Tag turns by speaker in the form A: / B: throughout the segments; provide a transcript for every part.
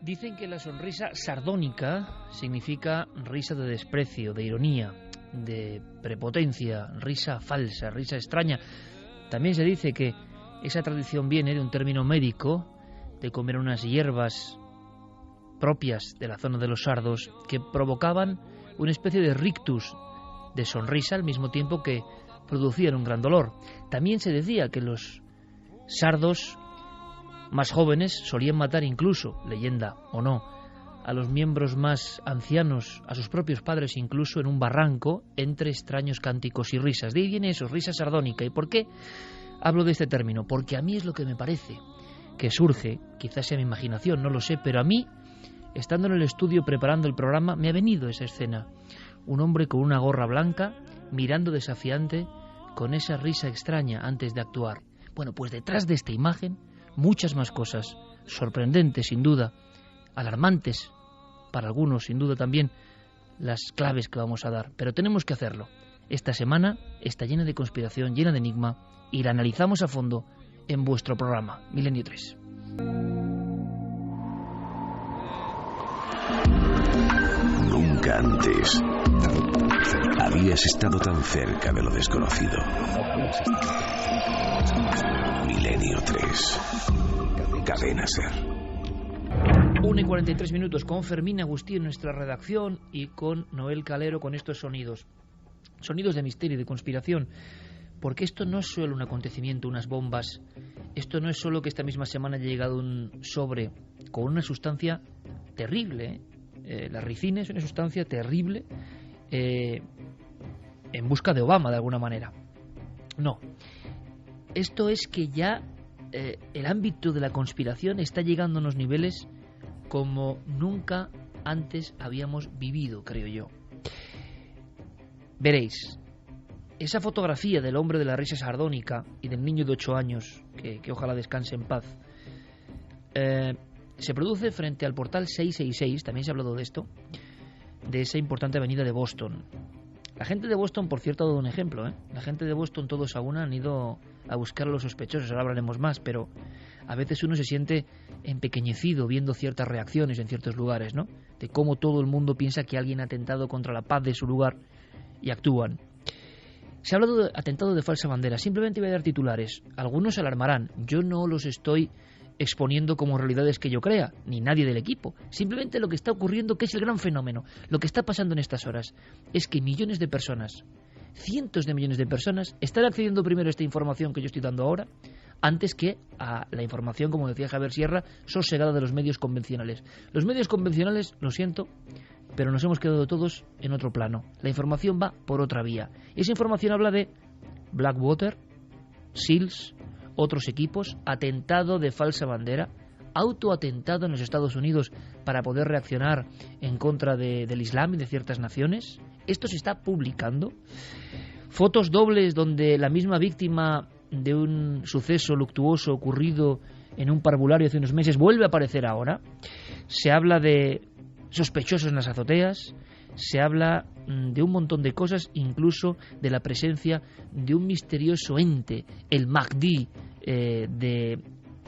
A: Dicen que la sonrisa sardónica significa risa de desprecio, de ironía, de prepotencia, risa falsa, risa extraña. También se dice que esa tradición viene de un término médico, de comer unas hierbas propias de la zona de los sardos que provocaban una especie de rictus, de sonrisa al mismo tiempo que producían un gran dolor. También se decía que los sardos más jóvenes solían matar incluso, leyenda o no, a los miembros más ancianos, a sus propios padres incluso, en un barranco, entre extraños cánticos y risas. De ahí viene eso, risa sardónica. ¿Y por qué hablo de este término? Porque a mí es lo que me parece que surge, quizás sea mi imaginación, no lo sé, pero a mí, estando en el estudio preparando el programa, me ha venido esa escena. Un hombre con una gorra blanca, mirando desafiante, con esa risa extraña antes de actuar. Bueno, pues detrás de esta imagen, muchas más cosas, sorprendentes sin duda, alarmantes para algunos sin duda también, las claves que vamos a dar. Pero tenemos que hacerlo. Esta semana está llena de conspiración, llena de enigma, y la analizamos a fondo en vuestro programa, Milenio 3.
B: Nunca antes habías estado tan cerca de lo desconocido. Milenio 3. Cadena Ser.
A: 1:43 con Fermín Agustí en nuestra redacción y con Noel Calero con estos sonidos. Sonidos de misterio y de conspiración. Porque esto no es solo un acontecimiento, unas bombas. Esto no es solo que esta misma semana haya llegado un sobre con una sustancia terrible. La ricina es una sustancia terrible en busca de Obama, de alguna manera. No. Esto es que ya el ámbito de la conspiración está llegando a unos niveles como nunca antes habíamos vivido, creo yo. Veréis, esa fotografía del hombre de la risa sardónica y del niño de 8 años, que ojalá descanse en paz, se produce frente al portal 666, también se ha hablado de esto, de esa importante avenida de Boston. La gente de Boston, por cierto, ha dado un ejemplo, ¿eh? La gente de Boston, todos a una, han ido a buscar a los sospechosos, ahora hablaremos más, pero a veces uno se siente empequeñecido viendo ciertas reacciones en ciertos lugares, ¿no? De cómo todo el mundo piensa que alguien ha atentado contra la paz de su lugar y actúan. Se ha hablado de atentado de falsa bandera. Simplemente voy a dar titulares. Algunos se alarmarán. Yo no los estoy exponiendo como realidades que yo crea, ni nadie del equipo. Simplemente lo que está ocurriendo, que es el gran fenómeno, lo que está pasando en estas horas, es que millones de personas, cientos de millones de personas, están accediendo primero a esta información que yo estoy dando ahora, antes que a la información, como decía Javier Sierra, sosegada de los medios convencionales. Los medios convencionales, lo siento, pero nos hemos quedado todos en otro plano. La información va por otra vía. Esa información habla de Blackwater, SEALs, otros equipos, atentado de falsa bandera, autoatentado en los Estados Unidos para poder reaccionar en contra del Islam y de ciertas naciones. Esto se está publicando. Fotos dobles donde la misma víctima de un suceso luctuoso ocurrido en un parvulario hace unos meses vuelve a aparecer ahora. Se habla de sospechosos en las azoteas, se habla de un montón de cosas, incluso de la presencia de un misterioso ente, el Mahdi, de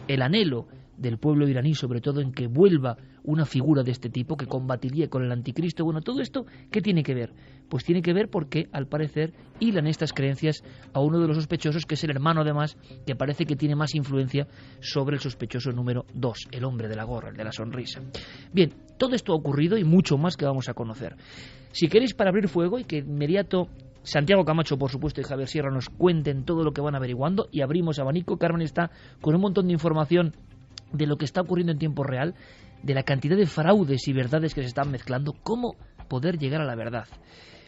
A: el anhelo del pueblo iraní, sobre todo en que vuelva una figura de este tipo que combatiría con el anticristo. Bueno, todo esto, ¿qué tiene que ver? Pues tiene que ver porque, al parecer, hilan estas creencias a uno de los sospechosos, que es el hermano, además, que parece que tiene más influencia sobre el sospechoso número 2, el hombre de la gorra, el de la sonrisa. Bien, todo esto ha ocurrido y mucho más que vamos a conocer. Si queréis, para abrir fuego y que inmediato Santiago Camacho, por supuesto, y Javier Sierra nos cuenten todo lo que van averiguando, y abrimos abanico. Carmen está con un montón de información de lo que está ocurriendo en tiempo real, de la cantidad de fraudes y verdades que se están mezclando, cómo poder llegar a la verdad.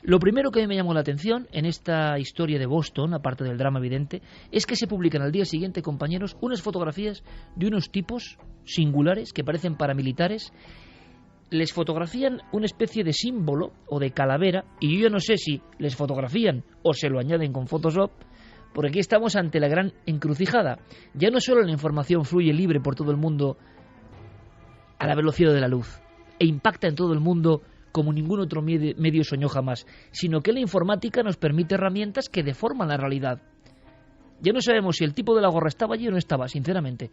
A: Lo primero que me llamó la atención en esta historia de Boston, aparte del drama evidente, es que se publican al día siguiente, compañeros, unas fotografías de unos tipos singulares que parecen paramilitares. Les fotografían una especie de símbolo o de calavera, y yo no sé si les fotografían o se lo añaden con Photoshop, porque aquí estamos ante la gran encrucijada. Ya no solo la información fluye libre por todo el mundo a la velocidad de la luz e impacta en todo el mundo como ningún otro medio soñó jamás, sino que la informática nos permite herramientas que deforman la realidad. Ya no sabemos si el tipo de la gorra estaba allí o no estaba, sinceramente.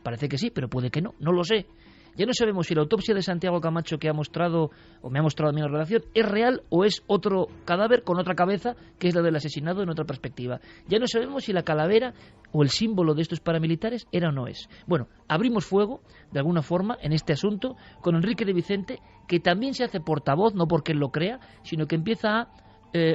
A: Parece que sí, pero puede que no, no lo sé. Ya no sabemos si la autopsia de Santiago Camacho que ha mostrado, o me ha mostrado a mí en la redacción, es real o es otro cadáver con otra cabeza, que es la del asesinado en otra perspectiva. Ya no sabemos si la calavera o el símbolo de estos paramilitares era o no es. Bueno, abrimos fuego, de alguna forma, en este asunto, con Enrique de Vicente, que también se hace portavoz, no porque él lo crea, sino que empieza a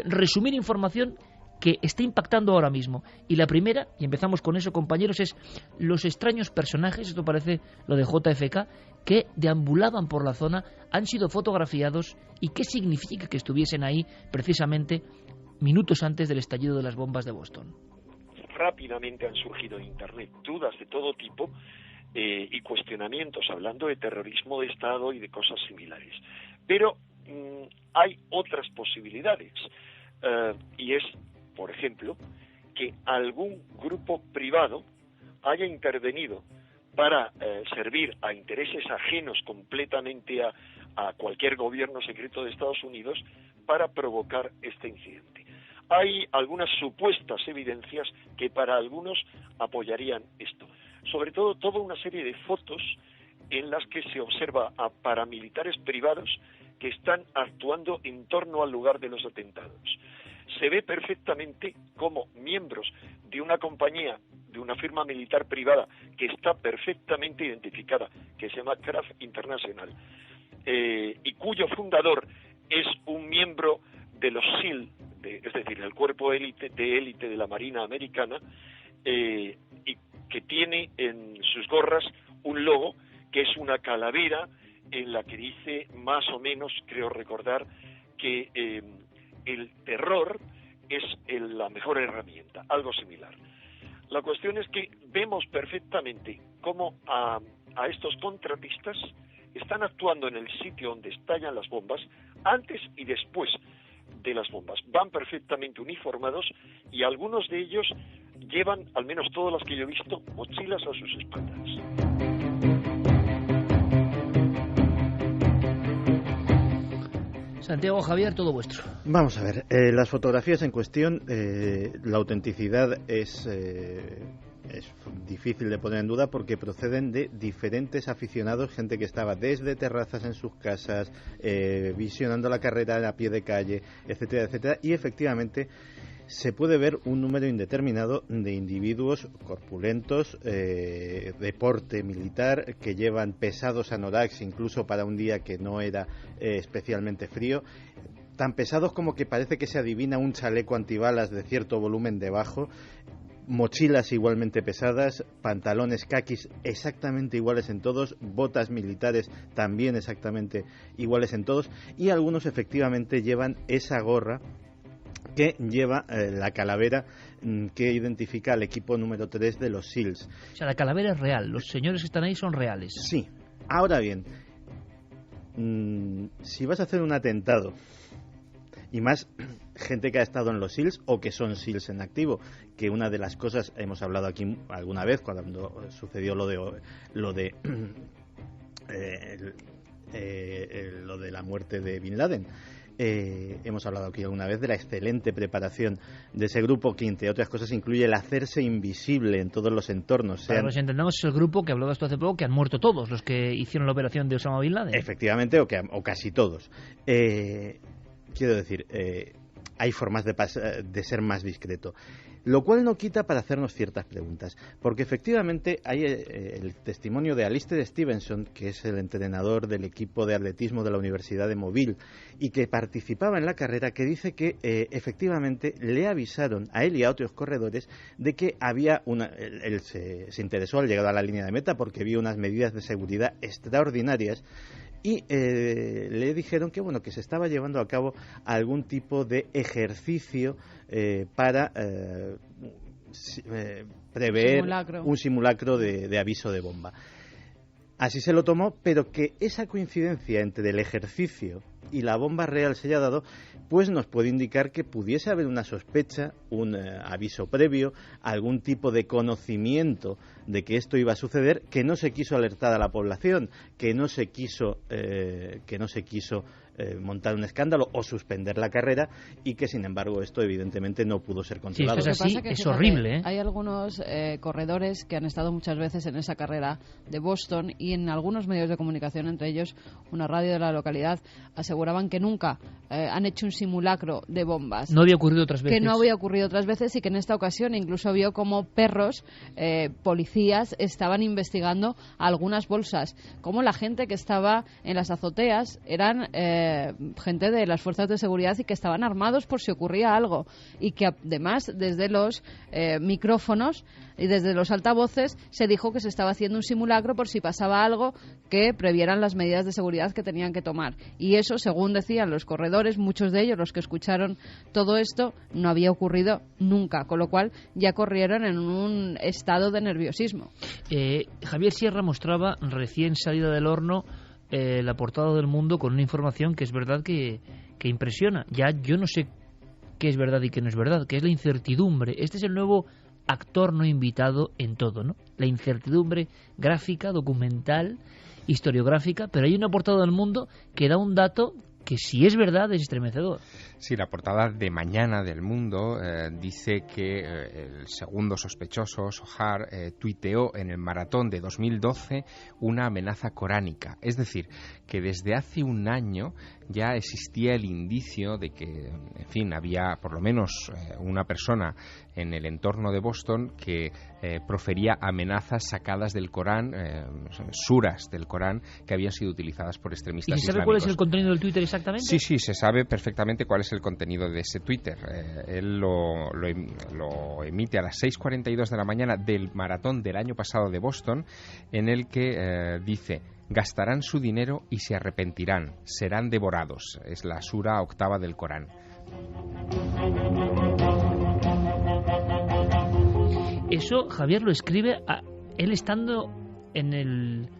A: resumir información que está impactando ahora mismo. Y la primera, y empezamos con eso, compañeros, es los extraños personajes, esto parece lo de JFK, que deambulaban por la zona, han sido fotografiados, y qué significa que estuviesen ahí precisamente minutos antes del estallido de las bombas de Boston.
C: Rápidamente han surgido en Internet dudas de todo tipo y cuestionamientos hablando de terrorismo de Estado y de cosas similares. Pero hay otras posibilidades, y es, por ejemplo, que algún grupo privado haya intervenido para servir a intereses ajenos completamente a cualquier gobierno secreto de Estados Unidos para provocar este incidente. Hay algunas supuestas evidencias que para algunos apoyarían esto. Sobre todo, toda una serie de fotos en las que se observa a paramilitares privados que están actuando en torno al lugar de los atentados. Se ve perfectamente como miembros de una compañía, de una firma militar privada que está perfectamente identificada, que se llama Kraft International, y cuyo fundador es un miembro de los SEAL, es decir, el cuerpo de élite de la Marina Americana, y que tiene en sus gorras un logo que es una calavera en la que dice más o menos, creo recordar, que el terror es la mejor herramienta, algo similar. La cuestión es que vemos perfectamente cómo a estos contratistas están actuando en el sitio donde estallan las bombas, antes y después de las bombas. Van perfectamente uniformados y algunos de ellos llevan, al menos todas las que yo he visto, mochilas a sus espaldas.
A: Santiago, Javier, todo vuestro.
D: Vamos a ver, las fotografías en cuestión, la autenticidad es difícil de poner en duda porque proceden de diferentes aficionados, gente que estaba desde terrazas en sus casas, visionando la carrera a pie de calle, etcétera, etcétera, y efectivamente se puede ver un número indeterminado de individuos corpulentos, de porte militar, que llevan pesados anoraks, incluso para un día que no era especialmente frío, tan pesados como que parece que se adivina un chaleco antibalas de cierto volumen debajo, mochilas igualmente pesadas, pantalones caquis exactamente iguales en todos, botas militares también exactamente iguales en todos, y algunos efectivamente llevan esa gorra que lleva la calavera que identifica al equipo número 3 de los SEALs.
A: O sea, la calavera es real, los señores que están ahí son reales.
D: Sí. Ahora bien, si vas a hacer un atentado, y más gente que ha estado en los SEALs o que son SEALs en activo, que una de las cosas, hemos hablado aquí alguna vez cuando sucedió lo de la muerte de Bin Laden. Hemos hablado aquí alguna vez de la excelente preparación de ese grupo, que entre otras cosas incluye el hacerse invisible en todos los entornos.
A: Para que nos entendamos, es el grupo que hablaba esto hace poco, que han muerto todos los que hicieron la operación de Osama Bin Laden.
D: Efectivamente, o casi todos. Quiero decir, hay formas de ser más discreto. Lo cual no quita para hacernos ciertas preguntas, porque efectivamente hay el testimonio de Alistair Stevenson, que es el entrenador del equipo de atletismo de la Universidad de Mobile y que participaba en la carrera, que dice que efectivamente le avisaron a él y a otros corredores de que había él se interesó al llegar a la línea de meta porque vio unas medidas de seguridad extraordinarias. Y le dijeron que que se estaba llevando a cabo algún tipo de ejercicio para prever un simulacro de aviso de bomba. Así se lo tomó, pero que esa coincidencia entre el ejercicio y la bomba real se haya dado, pues nos puede indicar que pudiese haber una sospecha, un aviso previo, algún tipo de conocimiento de que esto iba a suceder, que no se quiso alertar a la población, que no se quiso montar un escándalo o suspender la carrera, y que sin embargo esto evidentemente no pudo ser controlado.
A: Sí, esto es así, es horrible, ¿eh?
E: Hay algunos corredores que han estado muchas veces en esa carrera de Boston, y en algunos medios de comunicación, entre ellos una radio de la localidad, aseguraban que nunca han hecho un simulacro de bombas.
A: No había ocurrido otras veces.
E: Que no había ocurrido otras veces, y que en esta ocasión incluso vio como perros, policías, estaban investigando algunas bolsas, como la gente que estaba en las azoteas eran gente de las fuerzas de seguridad y que estaban armados por si ocurría algo, y que además desde los micrófonos y desde los altavoces se dijo que se estaba haciendo un simulacro por si pasaba algo, que previeran las medidas de seguridad que tenían que tomar. Y eso, según decían los corredores, muchos de ellos, los que escucharon todo esto, no había ocurrido nunca, con lo cual ya corrieron en un estado de nerviosismo.
A: Javier Sierra mostraba recién salida del horno la portada del Mundo con una información que es verdad que impresiona. Ya yo no sé qué es verdad y qué no es verdad, que es la incertidumbre. Este es el nuevo actor no invitado en todo, ¿no? La incertidumbre gráfica, documental, historiográfica, pero hay una portada del Mundo que da un dato que, si es verdad, es estremecedor.
F: Sí, la portada de mañana del Mundo dice que el segundo sospechoso, Sohar, tuiteó en el maratón de 2012 una amenaza coránica. Es decir, que desde hace un año ya existía el indicio de que, en fin, había por lo menos una persona en el entorno de Boston que profería amenazas sacadas del Corán, suras del Corán, que habían sido utilizadas por extremistas islámicos.
A: ¿Y se sabe cuál es el contenido del Twitter exactamente?
F: Sí, se sabe perfectamente cuál es el contenido de ese Twitter. Él lo emite a las 6:42 de la mañana del maratón del año pasado de Boston, en el que dice: gastarán su dinero y se arrepentirán, serán devorados. Es la sura octava del Corán.
A: Eso Javier lo escribe él estando en el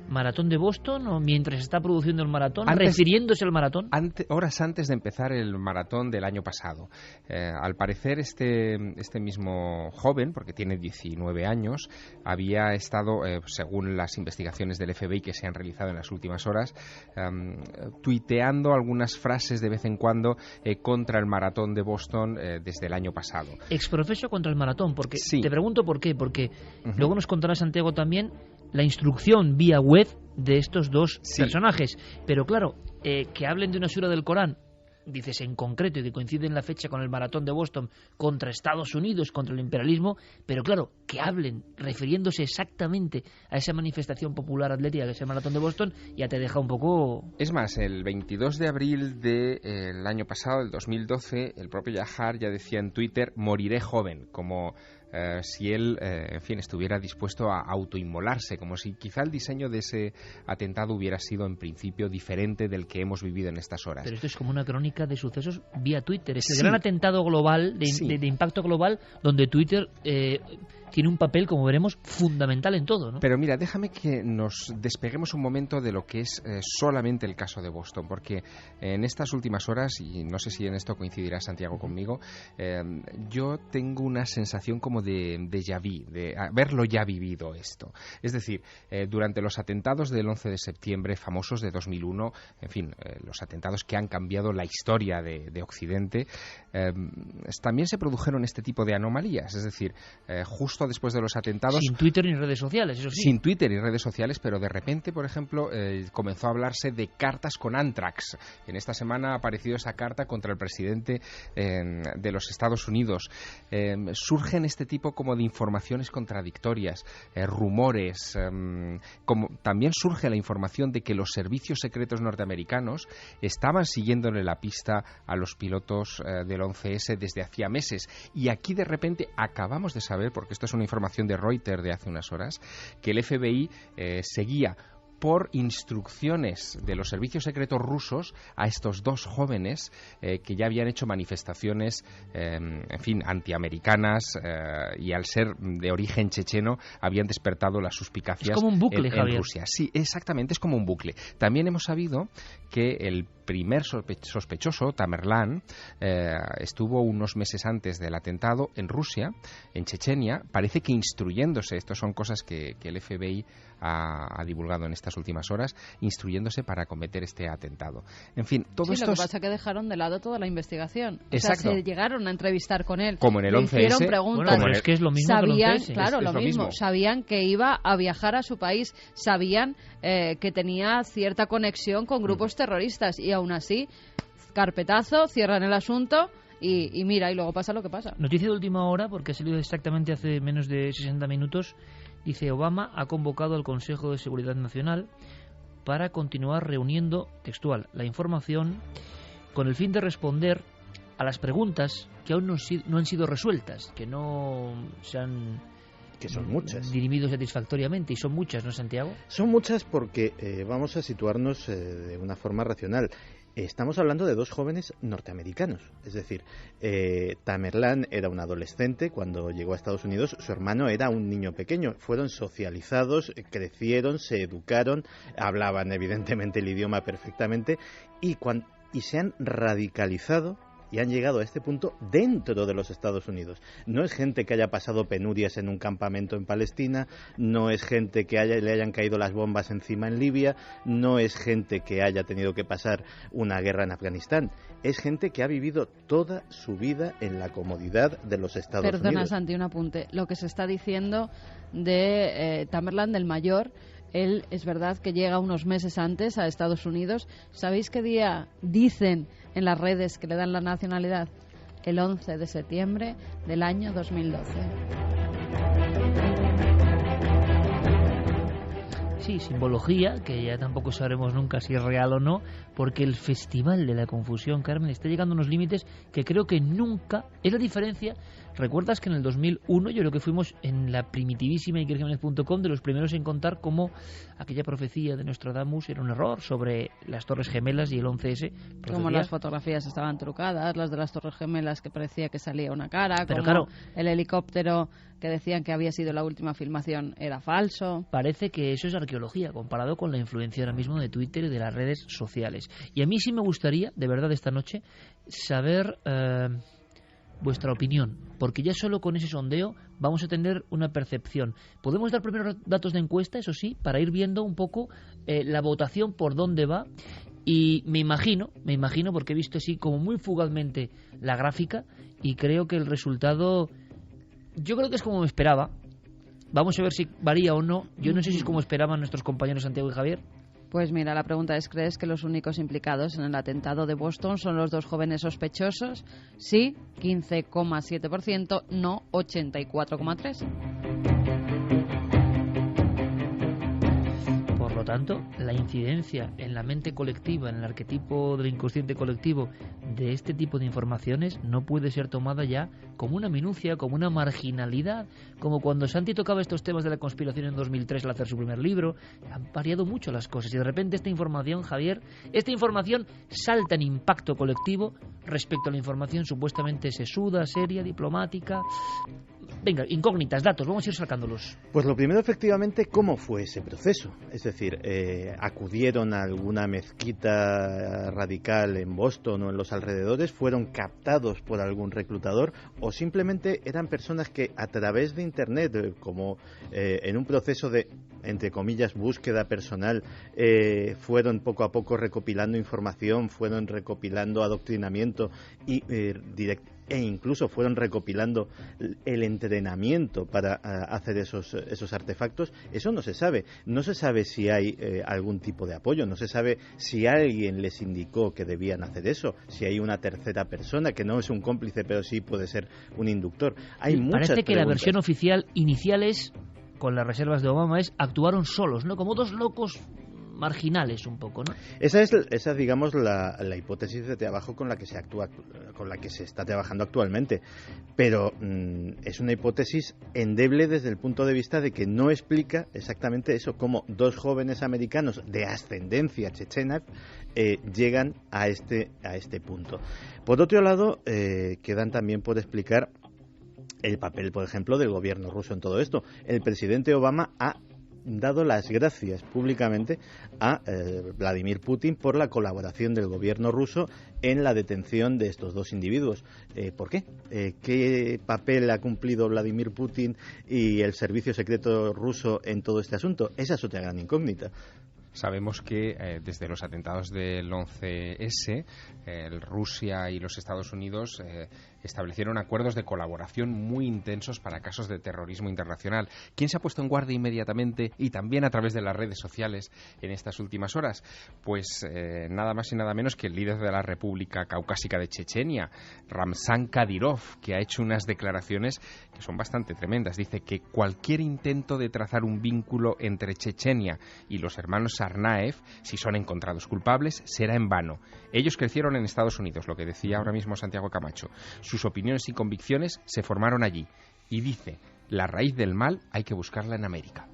A: maratón de Boston, o mientras está produciendo el maratón, refiriéndose al maratón.
F: Horas antes de empezar el maratón del año pasado. Al parecer este mismo joven, porque tiene 19 años, había estado, según las investigaciones del FBI que se han realizado en las últimas horas, tuiteando algunas frases de vez en cuando contra el maratón de Boston desde el año pasado.
A: Exprofeso contra el maratón, porque
F: sí.
A: Te pregunto por qué, porque luego nos contará Santiago también la instrucción vía web de estos dos personajes. Pero claro, que hablen de una sura del Corán, dices en concreto, y que coincide en la fecha con el maratón de Boston contra Estados Unidos, contra el imperialismo, pero claro, que hablen refiriéndose exactamente a esa manifestación popular atlética que es el maratón de Boston, ya te deja un poco...
F: Es más, el 22 de abril del año pasado, el 2012, el propio Yahar ya decía en Twitter: moriré joven, como... si él, en fin, estuviera dispuesto a autoinmolarse, como si quizá el diseño de ese atentado hubiera sido en principio diferente del que hemos vivido en estas horas.
A: Pero esto es como una crónica de sucesos vía Twitter. Es el gran atentado global, de impacto global, donde Twitter tiene un papel, como veremos, fundamental en todo, ¿no?
F: Pero mira, déjame que nos despeguemos un momento de lo que es solamente el caso de Boston, porque en estas últimas horas, y no sé si en esto coincidirá Santiago conmigo, yo tengo una sensación como de déjà vu, de haberlo ya vivido esto. Es decir, durante los atentados del 11 de septiembre famosos de 2001, en fin, los atentados que han cambiado la historia de Occidente, también se produjeron este tipo de anomalías. Es decir, justo después de los atentados...
A: Sin Twitter ni redes sociales, eso sí.
F: Sin Twitter y redes sociales, pero de repente, por ejemplo, comenzó a hablarse de cartas con Anthrax. En esta semana ha aparecido esa carta contra el presidente de los Estados Unidos. Surgen este tipo como de informaciones contradictorias, rumores, como también surge la información de que los servicios secretos norteamericanos estaban siguiéndole la pista a los pilotos del 11S desde hacía meses. Y aquí de repente acabamos de saber, porque esto es una información de Reuters de hace unas horas, que el FBI seguía por instrucciones de los servicios secretos rusos a estos dos jóvenes que ya habían hecho manifestaciones, en fin, antiamericanas, y al ser de origen checheno habían despertado las suspicacias.
A: Es como un bucle,
F: en Rusia. Sí, exactamente, es como un bucle. También hemos sabido que el primer sospechoso, Tamerlán, estuvo unos meses antes del atentado en Rusia, en Chechenia, parece que instruyéndose, estas son cosas que el FBI ha divulgado en estas últimas horas, instruyéndose para cometer este atentado. En fin, todo esto...
E: Lo que pasa es que dejaron de lado toda la investigación.
F: Exacto.
E: O sea, se llegaron a entrevistar con él.
F: Como en el 11S.
E: Hicieron preguntas.
A: Bueno, es que es lo mismo
E: sabían,
A: que el 11S.
E: claro,
F: es
E: lo mismo. Sabían que iba a viajar a su país. Sabían que tenía cierta conexión con grupos terroristas. Y aún así, carpetazo, cierran el asunto... Y mira, y luego pasa lo que pasa.
A: Noticia de última hora, porque ha salido exactamente hace menos de 60 minutos. Dice, Obama ha convocado al Consejo de Seguridad Nacional para continuar reuniendo, textual, la información con el fin de responder a las preguntas que aún no han sido resueltas, que no se han...
D: Que son muchas.
A: Dirimido satisfactoriamente, y son muchas, ¿no, Santiago?
D: Son muchas porque vamos a situarnos de una forma racional. Estamos hablando de dos jóvenes norteamericanos, es decir, Tamerlán era un adolescente cuando llegó a Estados Unidos, su hermano era un niño pequeño, fueron socializados, crecieron, se educaron, hablaban evidentemente el idioma perfectamente y se han radicalizado y han llegado a este punto dentro de los Estados Unidos. No es gente que haya pasado penurias en un campamento en Palestina, no es gente que le hayan caído las bombas encima en Libia, no es gente que haya tenido que pasar una guerra en Afganistán. Es gente que ha vivido toda su vida en la comodidad de los Estados Unidos.
E: Perdona, Santi, un apunte. Lo que se está diciendo de Tamerlán, del mayor, él es verdad que llega unos meses antes a Estados Unidos. ¿Sabéis qué día dicen en las redes que le dan la nacionalidad? El 11 de septiembre del año 2012.
A: Sí, simbología, que ya tampoco sabremos nunca si es real o no, porque el Festival de la Confusión, Carmen, está llegando a unos límites que creo que nunca... Es la diferencia. ¿Recuerdas que en el 2001 yo creo que fuimos en la primitivísima ikerjimenez.com de los primeros en contar cómo aquella profecía de Nostradamus era un error sobre las Torres Gemelas y el 11S?
E: Como las fotografías estaban trucadas, las de las Torres Gemelas que parecía que salía una cara,
A: pero
E: como
A: claro,
E: el helicóptero que decían que había sido la última filmación era falso.
A: Parece que eso es arqueología comparado con la influencia ahora mismo de Twitter y de las redes sociales. Y a mí sí me gustaría, de verdad, esta noche, saber vuestra opinión, porque ya solo con ese sondeo vamos a tener una percepción. Podemos dar primero datos de encuesta, eso sí, para ir viendo un poco la votación por dónde va. Y me imagino, porque he visto así como muy fugazmente la gráfica y creo que el resultado, yo creo que es como me esperaba. Vamos a ver si varía o no. Yo no sé si es como esperaban nuestros compañeros Santiago y Javier.
E: Pues mira, la pregunta es, ¿crees que los únicos implicados en el atentado de Boston son los dos jóvenes sospechosos? Sí, 15,7%, no 84,3%.
A: Por lo tanto, la incidencia en la mente colectiva, en el arquetipo del inconsciente colectivo de este tipo de informaciones no puede ser tomada ya como una minucia, como una marginalidad, como cuando Santi tocaba estos temas de la conspiración en 2003 al hacer su primer libro. Han variado mucho las cosas y de repente esta información, Javier, esta información salta en impacto colectivo respecto a la información supuestamente sesuda, seria, diplomática. Venga, incógnitas, datos, vamos a ir sacándolos.
D: Pues lo primero, efectivamente, ¿cómo fue ese proceso? Es decir, ¿acudieron a alguna mezquita radical en Boston o en los alrededores? ¿Fueron captados por algún reclutador? ¿O simplemente eran personas que a través de Internet, como en un proceso de, entre comillas, búsqueda personal, fueron poco a poco recopilando información, fueron recopilando adoctrinamiento e incluso fueron recopilando el entrenamiento para hacer esos artefactos? Eso no se sabe. No se sabe si hay algún tipo de apoyo, no se sabe si alguien les indicó que debían hacer eso, si hay una tercera persona que no es un cómplice, pero sí puede ser un inductor. Hay muchas
A: Parece que
D: preguntas.
A: la versión oficial inicial es, con las reservas de Obama, es actuaron solos, ¿no? Como dos locos marginales un poco, ¿no?
D: Esa es digamos la hipótesis de trabajo con la que se está trabajando actualmente, pero es una hipótesis endeble desde el punto de vista de que no explica exactamente eso, cómo dos jóvenes americanos de ascendencia chechena llegan a este punto. Por otro lado, quedan también por explicar el papel, por ejemplo, del gobierno ruso en todo esto. El presidente Obama ha dado las gracias públicamente a Vladimir Putin por la colaboración del gobierno ruso en la detención de estos dos individuos. ¿Por qué? ¿Qué papel ha cumplido Vladimir Putin y el servicio secreto ruso en todo este asunto? Esa es otra gran incógnita.
F: Sabemos que desde los atentados del 11S, Rusia y los Estados Unidos establecieron acuerdos de colaboración muy intensos para casos de terrorismo internacional. ¿Quién se ha puesto en guardia inmediatamente y también a través de las redes sociales en estas últimas horas? Pues nada más y nada menos que el líder de la República Caucásica de Chechenia, Ramzan Kadyrov, que ha hecho unas declaraciones que son bastante tremendas. Dice que cualquier intento de trazar un vínculo entre Chechenia y los hermanos Tsarnaev, si son encontrados culpables, será en vano. Ellos crecieron en Estados Unidos, lo que decía ahora mismo Santiago Camacho. Sus opiniones y convicciones se formaron allí. Y dice, la raíz del mal hay que buscarla en América.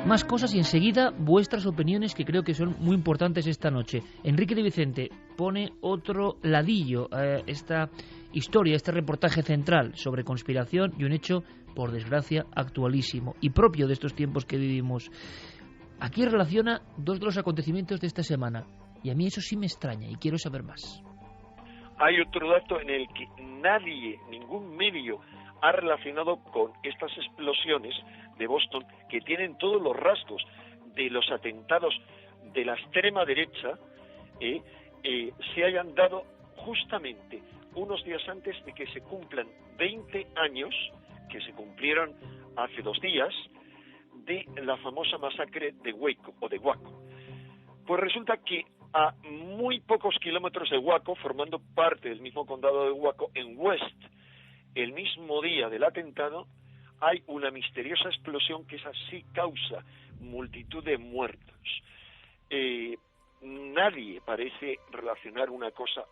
A: Más cosas y enseguida vuestras opiniones, que creo que son muy importantes esta noche. Enrique de Vicente pone otro ladillo a esta historia, este reportaje central sobre conspiración y un hecho, por desgracia, actualísimo y propio de estos tiempos que vivimos. Aquí relaciona dos de los acontecimientos de esta semana y a mí eso sí me extraña y quiero saber más.
C: Hay otro dato en el que nadie, ningún medio, ha relacionado con estas explosiones de Boston, que tienen todos los rasgos de los atentados de la extrema derecha, se hayan dado justamente unos días antes de que se cumplan 20 años, que se cumplieron hace 2 días, de la famosa masacre de Waco, o de Waco. Pues resulta que a muy pocos kilómetros de Waco, formando parte del mismo condado de Waco, en West, el mismo día del atentado, hay una misteriosa explosión que esa sí causa multitud de muertos. Nadie parece relacionar una cosa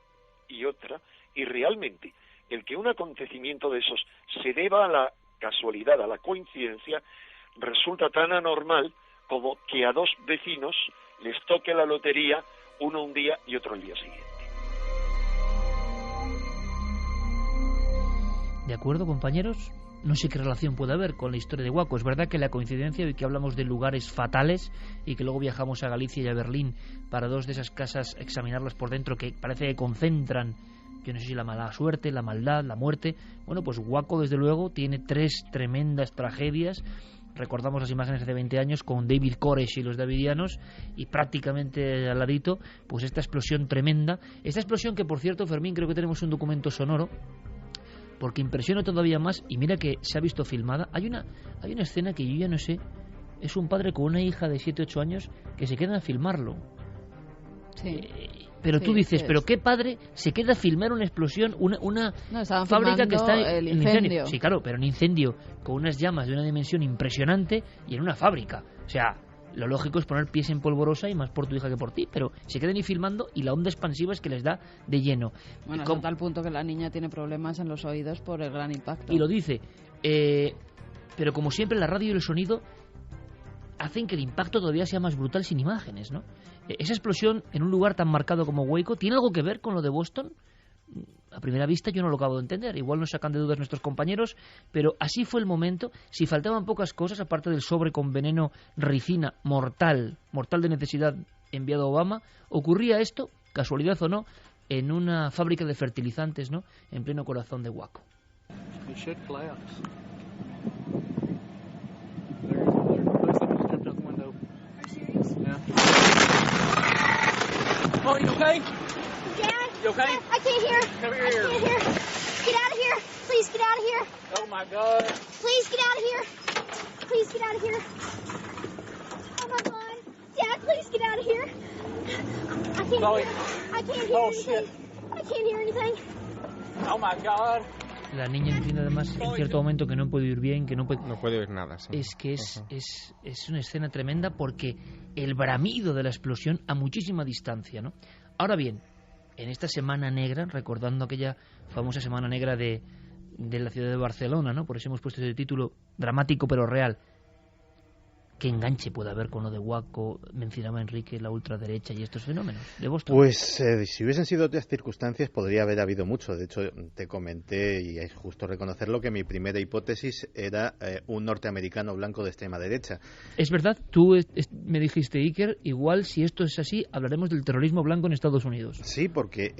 C: y otra, y realmente el que un acontecimiento de esos se deba a la casualidad, a la coincidencia, resulta tan anormal como que a 2 vecinos les toque la lotería, uno un día y otro el día siguiente.
A: ¿De acuerdo, compañeros? No sé qué relación puede haber con la historia de Waco. Es verdad que la coincidencia de que hablamos de lugares fatales y que luego viajamos a Galicia y a Berlín para 2 de esas casas, examinarlas por dentro, que parece que concentran, yo no sé si la mala suerte, la maldad, la muerte. Bueno, pues Waco, desde luego, tiene 3 tremendas tragedias. Recordamos las imágenes hace 20 años con David Koresh y los davidianos, y prácticamente al ladito, pues esta explosión tremenda. Esta explosión que, por cierto, Fermín, creo que tenemos un documento sonoro, porque impresiona todavía más, y mira que se ha visto filmada. Hay una escena que yo ya no sé, es un padre con una hija de 7-8 años que se quedan a filmarlo.
E: Sí.
A: Pero
E: sí,
A: tú dices,
E: sí,
A: ¿pero qué padre se queda a filmar una explosión, una fábrica que está
E: el
A: en
E: incendio?
A: Sí, claro, pero un incendio con unas llamas de una dimensión impresionante y en una fábrica. O sea, lo lógico es poner pies en polvorosa, y más por tu hija que por ti, pero se quedan ahí filmando y la onda expansiva es que les da de lleno.
E: Bueno, hasta tal punto que la niña tiene problemas en los oídos por el gran impacto.
A: Y lo dice. Pero como siempre, la radio y el sonido hacen que el impacto todavía sea más brutal sin imágenes, ¿no? Esa explosión en un lugar tan marcado como Waco, ¿tiene algo que ver con lo de Boston? A primera vista yo no lo acabo de entender. Igual nos sacan de dudas nuestros compañeros, pero así fue el momento. Si faltaban pocas cosas, aparte del sobre con veneno ricina mortal de necesidad enviado a Obama, ocurría esto, casualidad o no, en una fábrica de fertilizantes, ¿no?, en pleno corazón de Waco.
G: Oh, you okay?
H: Dad?
G: You okay?
H: I can't hear.
G: Come here.
H: I can't hear. Get out of here. Please get out of here.
G: Oh, my God.
H: Please get out of here. Please get out of here. Oh, my God. Dad, please get out of here. I can't
G: Chloe.
H: hear. I can't hear
G: Oh,
H: anything.
G: shit.
H: I can't hear anything.
G: Oh, my God.
A: La niña entiende además en cierto momento que no puede oír bien, que no puede
F: oír nada. Sí.
A: Es que es una escena tremenda, porque el bramido de la explosión a muchísima distancia, ¿no? Ahora bien, en esta Semana Negra, recordando aquella famosa Semana Negra de la ciudad de Barcelona, ¿no? Por eso hemos puesto ese título dramático pero real. ¿Qué enganche puede haber con lo de Waco? Mencionaba Enrique la ultraderecha y estos fenómenos de Boston.
D: Pues si hubiesen sido otras circunstancias podría haber habido mucho. De hecho, te comenté, y es justo reconocerlo, que mi primera hipótesis era un norteamericano blanco de extrema derecha.
A: Es verdad, tú me dijiste, Iker, igual si esto es así, hablaremos del terrorismo blanco en Estados Unidos.
D: Sí, porque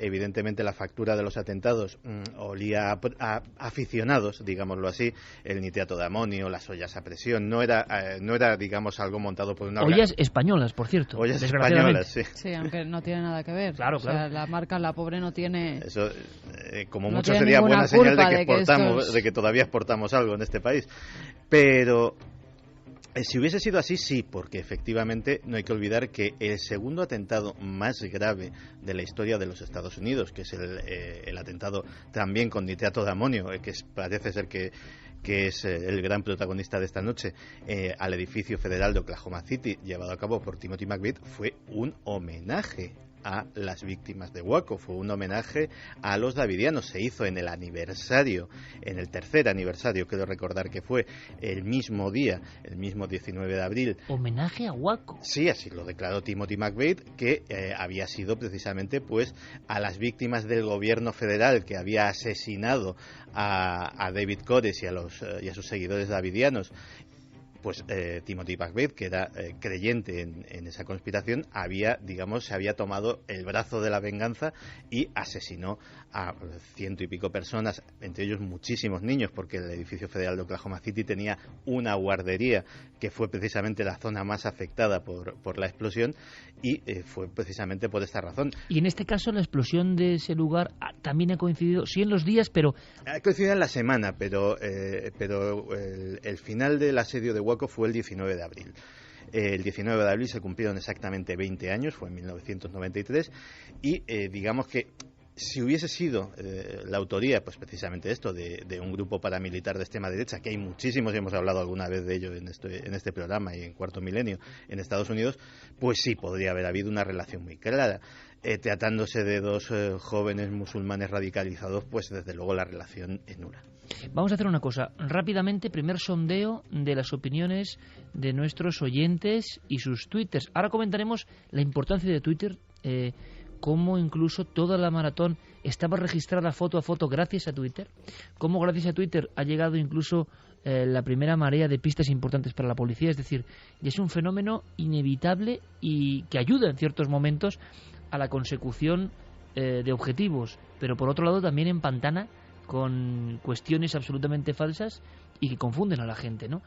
D: evidentemente la factura de los atentados olía a aficionados, digámoslo así, el nitrato de amonio, las ollas a presión, no era, digamos, algo montado por una...
A: Ollas españolas, por cierto.
D: Ollas españolas, sí.
E: Sí, aunque no tiene nada que ver.
A: Claro, claro.
E: O sea, la marca La Pobre no tiene...
D: Eso, como
E: no
D: mucho
E: tiene
D: sería buena señal
E: de
D: que todavía exportamos algo en este país. Pero... si hubiese sido así, sí, porque efectivamente no hay que olvidar que el segundo atentado más grave de la historia de los Estados Unidos, que es el atentado también con nitrato de amonio, parece ser que es el gran protagonista de esta noche, al edificio federal de Oklahoma City, llevado a cabo por Timothy McVeigh, fue un homenaje a las víctimas de Waco, fue un homenaje a los davidianos. Se hizo en el tercer aniversario, quiero recordar que fue el mismo día, el mismo 19 de abril.
A: ¿Homenaje a Waco?
D: Sí, así lo declaró Timothy McVeigh, que había sido precisamente pues a las víctimas del gobierno federal que había asesinado a David Koresh y a sus seguidores davidianos. Pues Timothy McVeigh, que era creyente en esa conspiración, se había tomado el brazo de la venganza y asesinó a 100 y pico personas, entre ellos muchísimos niños, porque el edificio federal de Oklahoma City tenía una guardería que fue precisamente la zona más afectada por la explosión, y fue precisamente por esta razón.
A: Y en este caso la explosión de ese lugar también ha coincidido, sí, en los días, pero...
D: Ha coincidido en la semana, pero el final del asedio de Waco fue el 19 de abril. El 19 de abril se cumplieron exactamente 20 años, fue en 1993, y digamos que si hubiese sido la autoría, pues precisamente esto, de un grupo paramilitar de extrema derecha, que hay muchísimos y hemos hablado alguna vez de ello en este programa y en Cuarto Milenio en Estados Unidos, pues sí, podría haber habido una relación muy clara. Tratándose de dos jóvenes musulmanes radicalizados, pues desde luego la relación es nula.
A: Vamos a hacer una cosa, rápidamente, primer sondeo de las opiniones de nuestros oyentes y sus twitters. Ahora comentaremos la importancia de Twitter, cómo incluso toda la maratón estaba registrada foto a foto gracias a Twitter, cómo gracias a Twitter ha llegado incluso la primera marea de pistas importantes para la policía, es decir, y es un fenómeno inevitable y que ayuda en ciertos momentos a la consecución de objetivos, pero por otro lado también empantana con cuestiones absolutamente falsas y que confunden a la gente, ¿no?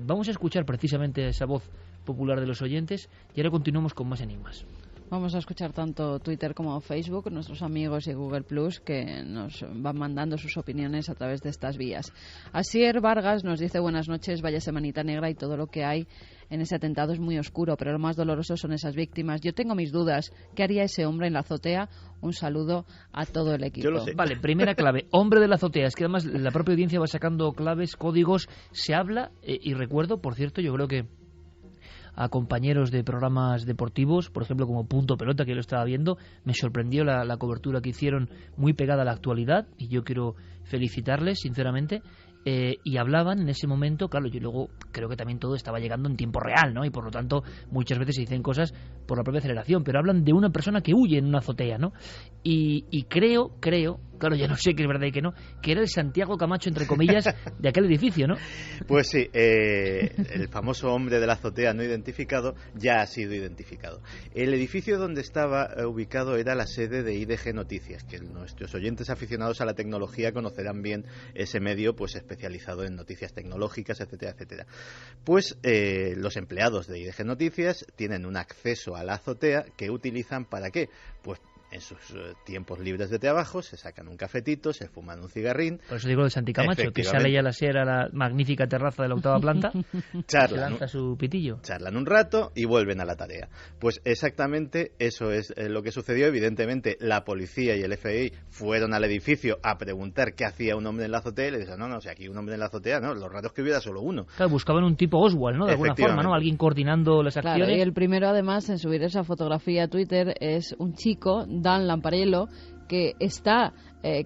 A: Vamos a escuchar precisamente esa voz popular de los oyentes y ahora continuamos con más enigmas.
E: Vamos a escuchar tanto Twitter como Facebook, nuestros amigos y Google Plus, que nos van mandando sus opiniones a través de estas vías. Asier Vargas nos dice: buenas noches, vaya semanita negra y todo lo que hay en ese atentado es muy oscuro, pero lo más doloroso son esas víctimas. Yo tengo mis dudas. ¿Qué haría ese hombre en la azotea? Un saludo a todo el equipo.
D: Yo lo sé.
A: Vale, primera clave, hombre de la azotea. Es que además la propia audiencia va sacando claves, códigos, se habla, y recuerdo, por cierto, yo creo que a compañeros de programas deportivos, por ejemplo como Punto Pelota, que lo estaba viendo, me sorprendió la cobertura que hicieron, muy pegada a la actualidad, y yo quiero felicitarles sinceramente. Y hablaban en ese momento, claro, yo luego creo que también todo estaba llegando en tiempo real, ¿no? Y por lo tanto muchas veces se dicen cosas por la propia aceleración, pero hablan de una persona que huye en una azotea, ¿no? Y creo, claro, ya no sé qué es verdad y qué no, que era el Santiago Camacho, entre comillas, de aquel edificio, ¿no?
D: Pues sí, el famoso hombre de la azotea no identificado ya ha sido identificado. El edificio donde estaba ubicado era la sede de IDG Noticias, que nuestros oyentes aficionados a la tecnología conocerán bien ese medio, pues especializado en noticias tecnológicas, etcétera, etcétera. Pues los empleados de IDG Noticias tienen un acceso a la azotea que utilizan ¿para qué? Pues en sus tiempos libres de trabajo se sacan un cafetito, se fuman un cigarrín.
A: Por eso digo de Santi Camacho, que sale ya a la magnífica terraza de la 8ª planta, se lanza su pitillo.
D: Charlan un rato y vuelven a la tarea. Pues exactamente eso es lo que sucedió. Evidentemente la policía y el FBI fueron al edificio a preguntar qué hacía un hombre en la azotea y le dijeron, no, si aquí un hombre en la azotea, no, lo raro es que hubiera solo uno.
A: Claro, buscaban un tipo Oswald, ¿no? De alguna forma, ¿no? Alguien coordinando las acciones.
E: Claro, y el primero además en subir esa fotografía a Twitter es un chico, Dan Lamparello, que está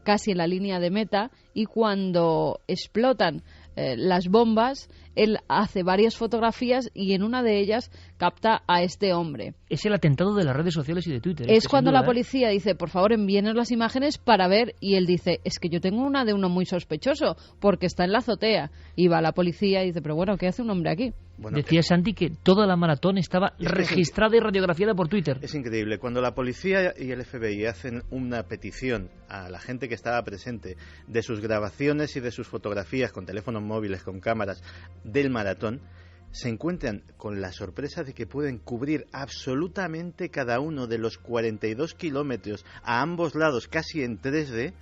E: casi en la línea de meta, y cuando explotan las bombas, él hace varias fotografías y en una de ellas capta a este hombre.
A: Es el atentado de las redes sociales y de Twitter.
E: Es cuando la policía dice, por favor, envíenos las imágenes para ver, y él dice, es que yo tengo una de uno muy sospechoso, porque está en la azotea. Y va la policía y dice, pero bueno, ¿qué hace un hombre aquí?
D: Bueno,
A: decía Santi que toda la maratón estaba registrada y radiografiada por Twitter.
D: Es increíble. Cuando la policía y el FBI hacen una petición a la gente que estaba presente de sus grabaciones y de sus fotografías con teléfonos móviles, con cámaras del maratón, se encuentran con la sorpresa de que pueden cubrir absolutamente cada uno de los 42 kilómetros a ambos lados, casi en 3D,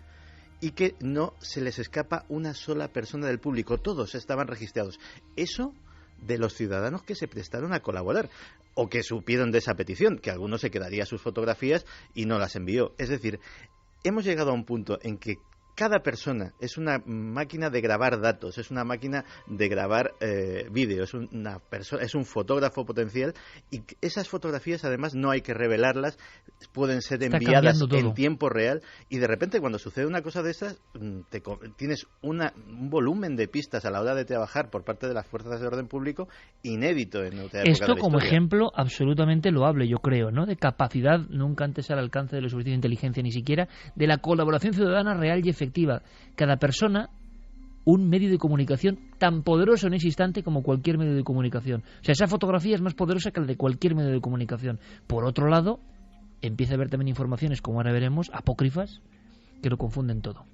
D: y que no se les escapa una sola persona del público. Todos estaban registrados. Eso de los ciudadanos que se prestaron a colaborar o que supieron de esa petición, que alguno se quedaría sus fotografías y no las envió. Es decir, hemos llegado a un punto en que cada persona es una máquina de grabar datos, es una máquina de grabar vídeo, es un fotógrafo potencial, y esas fotografías además no hay que revelarlas, pueden ser enviadas en tiempo real, y de repente cuando sucede una cosa de esas tienes un volumen de pistas a la hora de trabajar por parte de las fuerzas de orden público inédito en otra época.
A: Esto como ejemplo absolutamente loable, yo creo, ¿no? De capacidad nunca antes al alcance de los servicios de inteligencia, ni siquiera de la colaboración ciudadana real y efectiva. Cada persona, un medio de comunicación tan poderoso en ese instante como cualquier medio de comunicación. O sea, esa fotografía es más poderosa que la de cualquier medio de comunicación. Por otro lado, empieza a haber también informaciones, como ahora veremos, apócrifas, que lo confunden todo.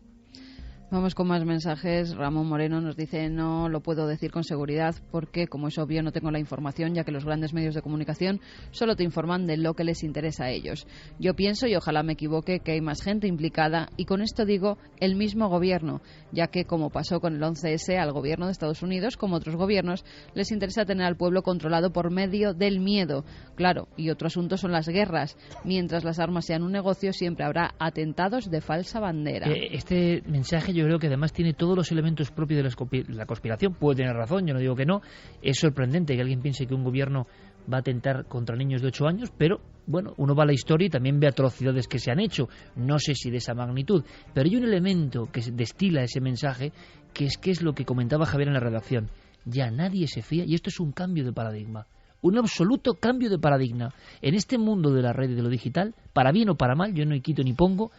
E: Vamos con más mensajes. Ramón Moreno nos dice, no lo puedo decir con seguridad porque, como es obvio, no tengo la información, ya que los grandes medios de comunicación solo te informan de lo que les interesa a ellos. Yo pienso, y ojalá me equivoque, que hay más gente implicada, y con esto digo el mismo gobierno, ya que, como pasó con el 11S, al gobierno de Estados Unidos, como otros gobiernos, les interesa tener al pueblo controlado por medio del miedo. Claro, y otro asunto son las guerras. Mientras las armas sean un negocio, siempre habrá atentados de falsa bandera.
A: Este mensaje yo creo que además tiene todos los elementos propios de la conspiración. Puede tener razón, yo no digo que no. Es sorprendente que alguien piense que un gobierno va a atentar contra niños de 8 años, pero bueno, uno va a la historia y también ve atrocidades que se han hecho. No sé si de esa magnitud, pero hay un elemento que destila ese mensaje, que es lo que comentaba Javier en la redacción. Ya nadie se fía, y esto es un cambio de paradigma. Un absoluto cambio de paradigma. En este mundo de la red y de lo digital, para bien o para mal, yo no quito ni pongo,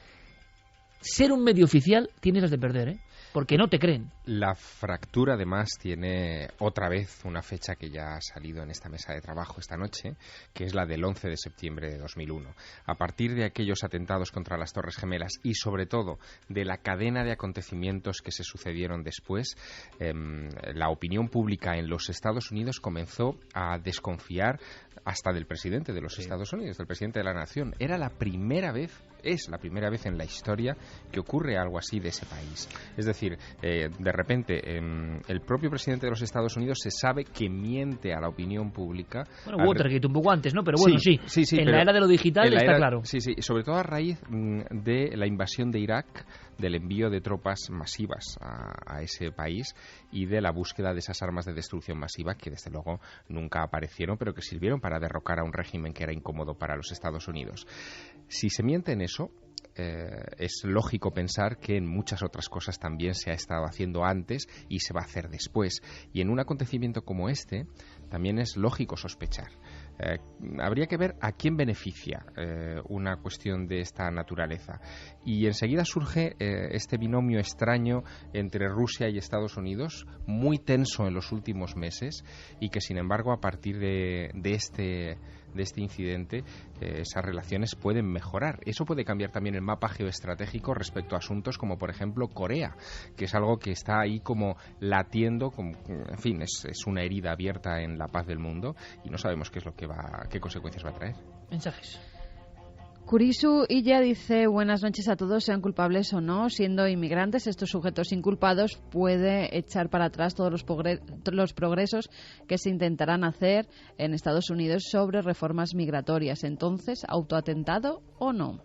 A: ser un medio oficial tienes las de perder, ¿eh? Porque no te creen.
F: La fractura, además, tiene otra vez una fecha que ya ha salido en esta mesa de trabajo esta noche, que es la del 11 de septiembre de 2001. A partir de aquellos atentados contra las Torres Gemelas y, sobre todo, de la cadena de acontecimientos que se sucedieron después, la opinión pública en los Estados Unidos comenzó a desconfiar hasta del presidente de los Estados Unidos, del presidente de la nación. Es la primera vez en la historia que ocurre algo así de ese país. Es decir, de repente, el propio presidente de los Estados Unidos se sabe que miente a la opinión pública.
A: Bueno, Watergate un poco antes, ¿no? Pero bueno, sí. En la era de lo digital está claro.
F: Sí, sobre todo a raíz de la invasión de Irak, del envío de tropas masivas a ese país y de la búsqueda de esas armas de destrucción masiva que desde luego nunca aparecieron, pero que sirvieron para derrocar a un régimen que era incómodo para los Estados Unidos. Si se miente en eso, es lógico pensar que en muchas otras cosas también se ha estado haciendo antes y se va a hacer después. Y en un acontecimiento como este también es lógico sospechar. Habría que ver a quién beneficia una cuestión de esta naturaleza. Y enseguida surge este binomio extraño entre Rusia y Estados Unidos, muy tenso en los últimos meses, y que sin embargo a partir de este incidente esas relaciones pueden mejorar. Eso puede cambiar también el mapa geoestratégico respecto a asuntos como por ejemplo Corea, que es algo que está ahí como latiendo, en fin, es una herida abierta en la paz del mundo y no sabemos qué consecuencias va a traer.
A: Mensajes.
E: Kurisu Illa dice, buenas noches a todos, sean culpables o no, siendo inmigrantes, estos sujetos inculpados puede echar para atrás todos los progresos que se intentarán hacer en Estados Unidos sobre reformas migratorias. Entonces, ¿autoatentado o no?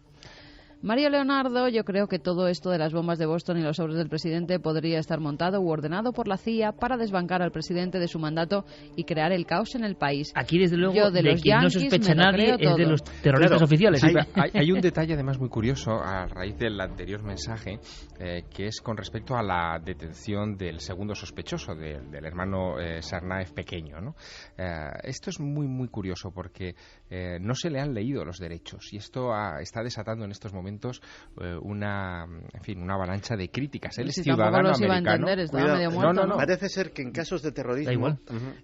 E: Mario Leonardo, yo creo que todo esto de las bombas de Boston y los sobres del presidente podría estar montado u ordenado por la CIA para desbancar al presidente de su mandato y crear el caos en el país.
A: Aquí, desde luego,
E: yo de los
A: quien no
E: Yankees
A: sospecha nadie es
E: todo.
A: de los terroristas oficiales.
F: Sí, hay un detalle además muy curioso a raíz del anterior mensaje, que es con respecto a la detención del segundo sospechoso, del hermano Tsarnaev pequeño, ¿no? Esto es muy, muy curioso porque no se le han leído los derechos y esto está desatando en estos momentos una avalancha de críticas. Él es ciudadano americano.
D: No. Parece ser que en casos de terrorismo,
A: da igual.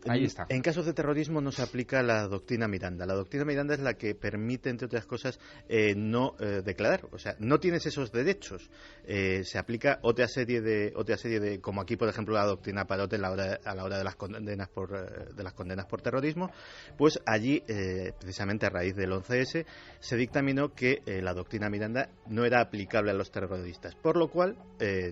F: Ahí está.
D: En casos de terrorismo no se aplica la doctrina Miranda. La doctrina Miranda es la que permite, entre otras cosas, no declarar. O sea, no tienes esos derechos. Se aplica otra serie de, como aquí, por ejemplo, la doctrina Parot a la hora de las condenas por terrorismo. Pues allí, precisamente a raíz del 11S, se dictaminó que la doctrina Miranda no era aplicable a los terroristas, por lo cual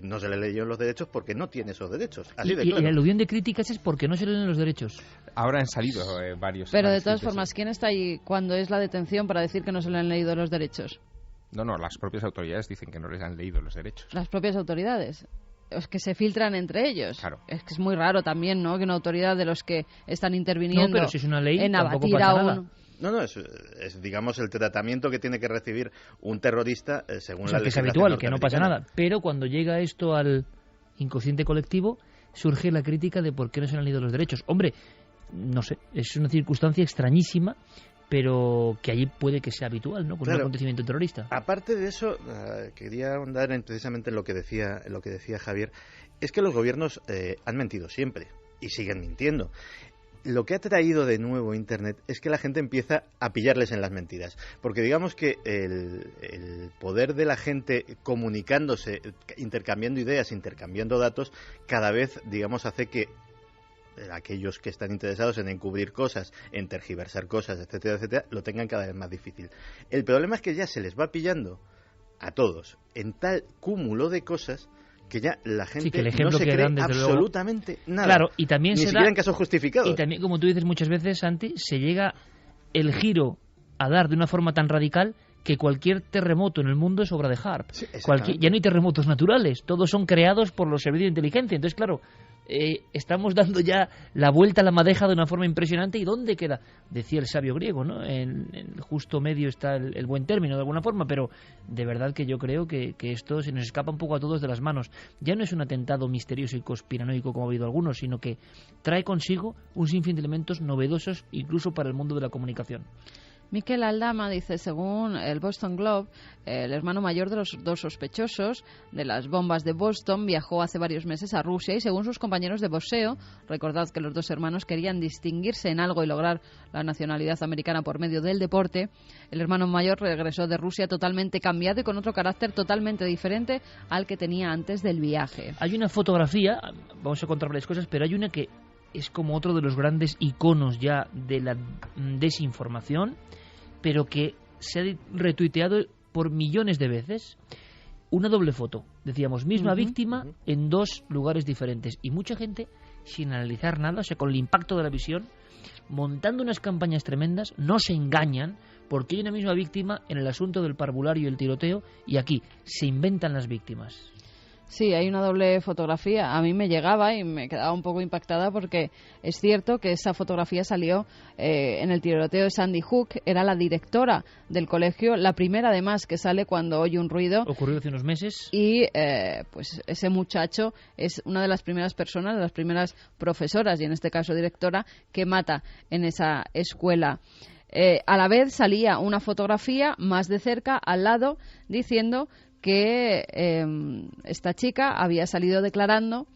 D: no se le leyeron los derechos porque no tiene esos derechos. Así de claro.
A: Y la aluvión de críticas es porque no se le leen los derechos.
F: Ahora han salido varios.
E: Pero de todas formas, ¿quién está ahí cuando es la detención para decir que no se le han leído los derechos?
F: No, las propias autoridades dicen que no les han leído los derechos.
E: Las propias autoridades. Es que se filtran entre ellos.
F: Claro.
E: Es que es muy raro también, ¿no?, que una autoridad de los que están interviniendo
A: pero si es una ley,
E: en abatir
A: pasa
E: a
A: nada.
D: No, es digamos el tratamiento que tiene que recibir un terrorista según la
A: que es
D: legislación
A: habitual, que no pasa
D: norteamericana.
A: nada. Pero cuando llega esto al inconsciente colectivo, surge la crítica de por qué no se han leído los derechos. Hombre, no sé, es una circunstancia extrañísima, pero que allí puede que sea habitual, ¿no?, con un acontecimiento terrorista.
D: Aparte de eso, quería ahondar precisamente en lo que decía Javier, es que los gobiernos han mentido siempre y siguen mintiendo. Lo que ha traído de nuevo Internet es que la gente empieza a pillarles en las mentiras, porque digamos que el poder de la gente comunicándose, intercambiando ideas, intercambiando datos, cada vez, digamos, hace que aquellos que están interesados en encubrir cosas, en tergiversar cosas, etcétera, etcétera, lo tengan cada vez más difícil. El problema es que ya se les va pillando a todos en tal cúmulo de cosas que ya la gente no se cree absolutamente nada.
A: Claro, y también
D: ni siquiera en casos justificados.
A: Y también, como tú dices muchas veces, Santi, se llega el giro a dar de una forma tan radical que cualquier terremoto en el mundo es obra de Harp.
D: Sí,
A: ya no hay terremotos naturales, todos son creados por los servicios de inteligencia. Entonces, claro, estamos dando ya la vuelta a la madeja de una forma impresionante. ¿Y dónde queda? Decía el sabio griego, ¿no? En el justo medio está el buen término, de alguna forma, pero de verdad que yo creo que esto se nos escapa un poco a todos de las manos. Ya no es un atentado misterioso y conspiranoico como ha habido algunos, sino que trae consigo un sinfín de elementos novedosos incluso para el mundo de la comunicación.
E: Miquel Aldama dice, según el Boston Globe, el hermano mayor de los dos sospechosos de las bombas de Boston viajó hace varios meses a Rusia y, según sus compañeros de boxeo, recordad que los dos hermanos querían distinguirse en algo y lograr la nacionalidad americana por medio del deporte, el hermano mayor regresó de Rusia totalmente cambiado y con otro carácter totalmente diferente al que tenía antes del viaje.
A: Hay una fotografía, vamos a contar varias cosas, pero hay una que es como otro de los grandes iconos ya de la desinformación, pero que se ha retuiteado por millones de veces. Una doble foto, decíamos, misma víctima en dos lugares diferentes, y mucha gente, sin analizar nada, o sea, con el impacto de la visión, montando unas campañas tremendas, no se engañan, porque hay una misma víctima en el asunto del parvulario y el tiroteo, y aquí se inventan las víctimas.
E: Sí, hay una doble fotografía. A mí me llegaba y me quedaba un poco impactada porque es cierto que esa fotografía salió en el tiroteo de Sandy Hook. Era la directora del colegio, la primera además que sale cuando oye un ruido.
A: Ocurrió hace unos meses.
E: Y pues ese muchacho es una de las primeras personas, de las primeras profesoras y en este caso directora, que mata en esa escuela. A la vez salía una fotografía más de cerca al lado diciendo que esta chica había salido declarando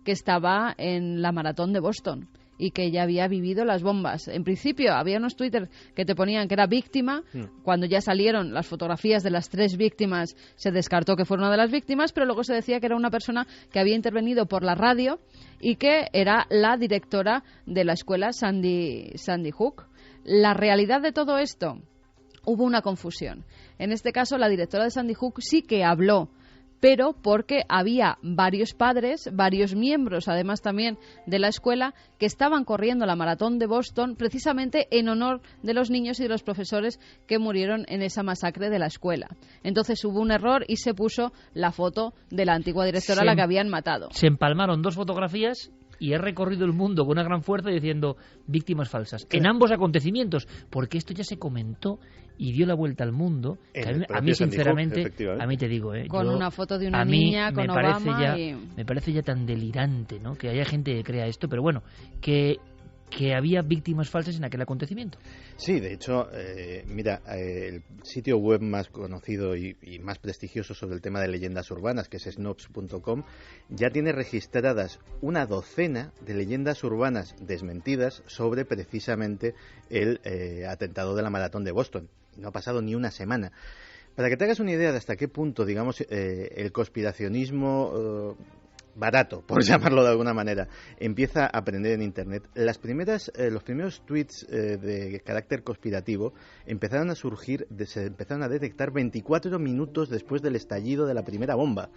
E: que estaba en la maratón de Boston y que ella había vivido las bombas. En principio había unos Twitter que te ponían que era víctima. Cuando ya salieron las fotografías de las 3 víctimas se descartó que fuera una de las víctimas, pero luego se decía que era una persona que había intervenido por la radio y que era la directora de la escuela Sandy Hook. La realidad de todo esto, hubo una confusión. En este caso, la directora de Sandy Hook sí que habló, pero porque había varios padres, varios miembros, además también de la escuela, que estaban corriendo la maratón de Boston precisamente en honor de los niños y de los profesores que murieron en esa masacre de la escuela. Entonces hubo un error y se puso la foto de la antigua directora a la que habían matado.
A: Se empalmaron dos fotografías y he recorrido el mundo con una gran fuerza diciendo víctimas falsas en ambos acontecimientos, porque esto ya se comentó y dio la vuelta al mundo. Que a mí sinceramente, a mí te digo,
E: con una foto de una niña con Obama
A: me parece ya tan delirante, ¿no?, que haya gente que crea esto, pero bueno, que había víctimas falsas en aquel acontecimiento.
D: Sí, de hecho, mira, el sitio web más conocido y más prestigioso sobre el tema de leyendas urbanas, que es Snopes.com, ya tiene registradas una docena de leyendas urbanas desmentidas sobre precisamente el atentado de la maratón de Boston. No ha pasado ni una semana. Para que te hagas una idea de hasta qué punto, digamos, el conspiracionismo barato, por llamarlo de alguna manera, empieza a aprender en Internet. Los primeros tweets de carácter conspirativo empezaron a surgir, se empezaron a detectar 24 minutos después del estallido de la primera bomba.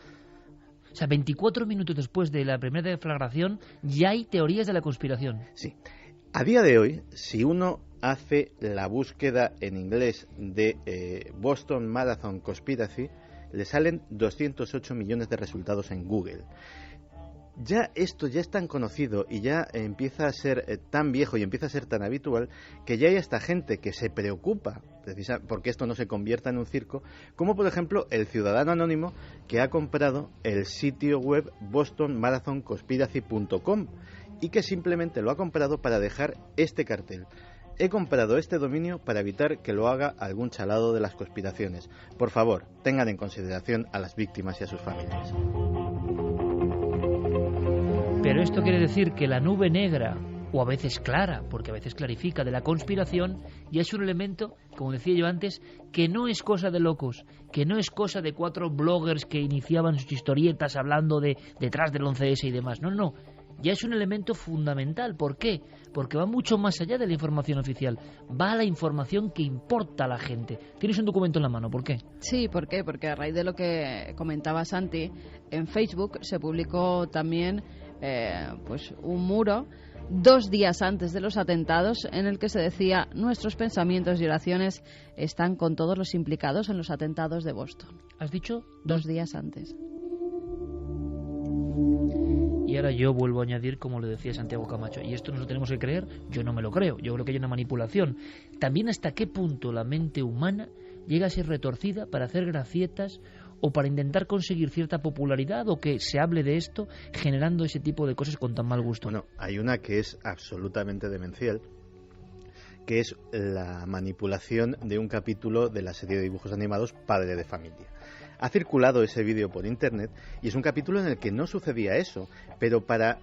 A: O sea, 24 minutos después de la primera deflagración ya hay teorías de la conspiración.
D: Sí. A día de hoy, si uno hace la búsqueda en inglés de Boston Marathon Conspiracy, le salen 208 millones de resultados en Google. Ya esto ya es tan conocido y ya empieza a ser tan viejo y empieza a ser tan habitual que ya hay hasta gente que se preocupa porque esto no se convierta en un circo, como por ejemplo el ciudadano anónimo que ha comprado el sitio web bostonmarathonconspiracy.com y que simplemente lo ha comprado para dejar este cartel: he comprado este dominio para evitar que lo haga algún chalado de las conspiraciones. Por favor, tengan en consideración a las víctimas y a sus familias.
A: Pero esto quiere decir que la nube negra, o a veces clara, porque a veces clarifica, de la conspiración, ya es un elemento, como decía yo antes, que no es cosa de locos, que no es cosa de 4 bloggers que iniciaban sus historietas hablando de detrás del 11S y demás. No, no. Ya es un elemento fundamental. ¿Por qué? Porque va mucho más allá de la información oficial. Va a la información que importa a la gente. Tienes un documento en la mano. ¿Por qué?
E: Sí, ¿por qué? Porque a raíz de lo que comentaba Santi, en Facebook se publicó también pues un muro 2 días antes de los atentados en el que se decía: nuestros pensamientos y oraciones están con todos los implicados en los atentados de Boston.
A: ¿Has dicho?
E: 2 días antes.
A: Y ahora yo vuelvo a añadir, como le decía Santiago Camacho, y esto nos lo tenemos que creer, yo no me lo creo, yo creo que hay una manipulación. También hasta qué punto la mente humana llega a ser retorcida para hacer gracietas o para intentar conseguir cierta popularidad o que se hable de esto generando ese tipo de cosas con tan mal gusto.
D: Bueno, hay una que es absolutamente demencial, que es la manipulación de un capítulo de la serie de dibujos animados Padre de Familia. Ha circulado ese vídeo por internet y es un capítulo en el que no sucedía eso, pero para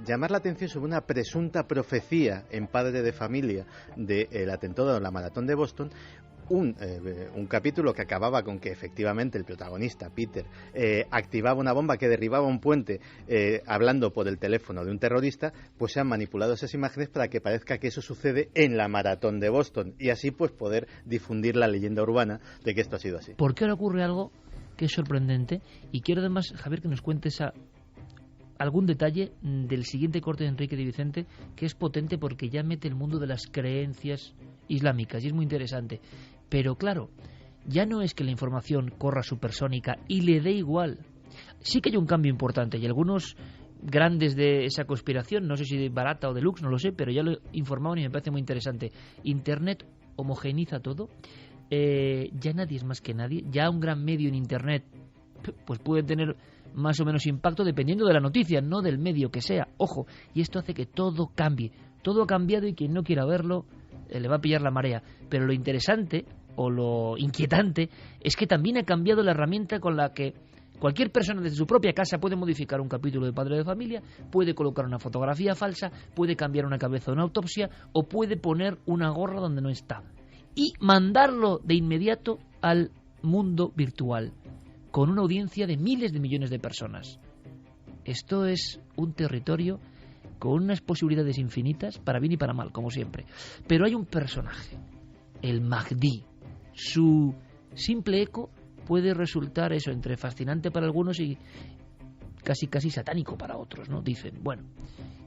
D: llamar la atención sobre una presunta profecía en Padre de Familia del atentado de la maratón de Boston, un capítulo que acababa con que efectivamente el protagonista, Peter, activaba una bomba que derribaba un puente hablando por el teléfono de un terrorista, pues se han manipulado esas imágenes para que parezca que eso sucede en la maratón de Boston y así pues poder difundir la leyenda urbana de que esto ha sido así.
A: ¿Por qué ahora ocurre algo que es sorprendente? Y quiero además, Javier, que nos cuentes algún detalle del siguiente corte de Enrique de Vicente, que es potente porque ya mete el mundo de las creencias islámicas y es muy interesante. Pero claro, ya no es que la información corra supersónica y le dé igual. Sí que hay un cambio importante y algunos grandes de esa conspiración, no sé si de barata o deluxe, no lo sé, pero ya lo informaban y me parece muy interesante. Internet homogeneiza todo. Ya nadie es más que nadie. Ya un gran medio en Internet pues puede tener más o menos impacto dependiendo de la noticia, no del medio que sea. Ojo, y esto hace que todo cambie. Todo ha cambiado y quien no quiera verlo le va a pillar la marea. Pero lo interesante o lo inquietante es que también ha cambiado la herramienta con la que cualquier persona desde su propia casa puede modificar un capítulo de Padre de Familia, puede colocar una fotografía falsa, puede cambiar una cabeza de una autopsia o puede poner una gorra donde no está y mandarlo de inmediato al mundo virtual con una audiencia de miles de millones de personas. Esto es un territorio con unas posibilidades infinitas, para bien y para mal, como siempre. Pero hay un personaje, el Mahdi. Su simple eco puede resultar eso, entre fascinante para algunos y casi satánico para otros, ¿no? Dicen, bueno,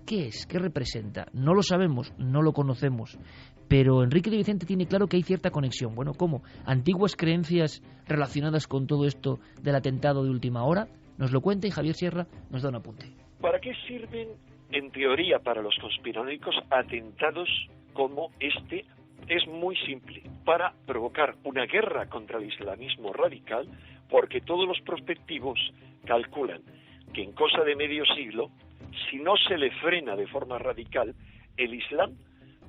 A: ¿qué es? ¿Qué representa? No lo sabemos, no lo conocemos, pero Enrique de Vicente tiene claro que hay cierta conexión. Bueno, ¿cómo? ¿Antiguas creencias relacionadas con todo esto del atentado de última hora? Nos lo cuenta y Javier Sierra nos da un apunte.
C: ¿Para qué sirven, en teoría, para los conspiranoicos atentados como este? Es muy simple, para provocar una guerra contra el islamismo radical, porque todos los prospectivos calculan que en cosa de medio siglo, si no se le frena de forma radical, el Islam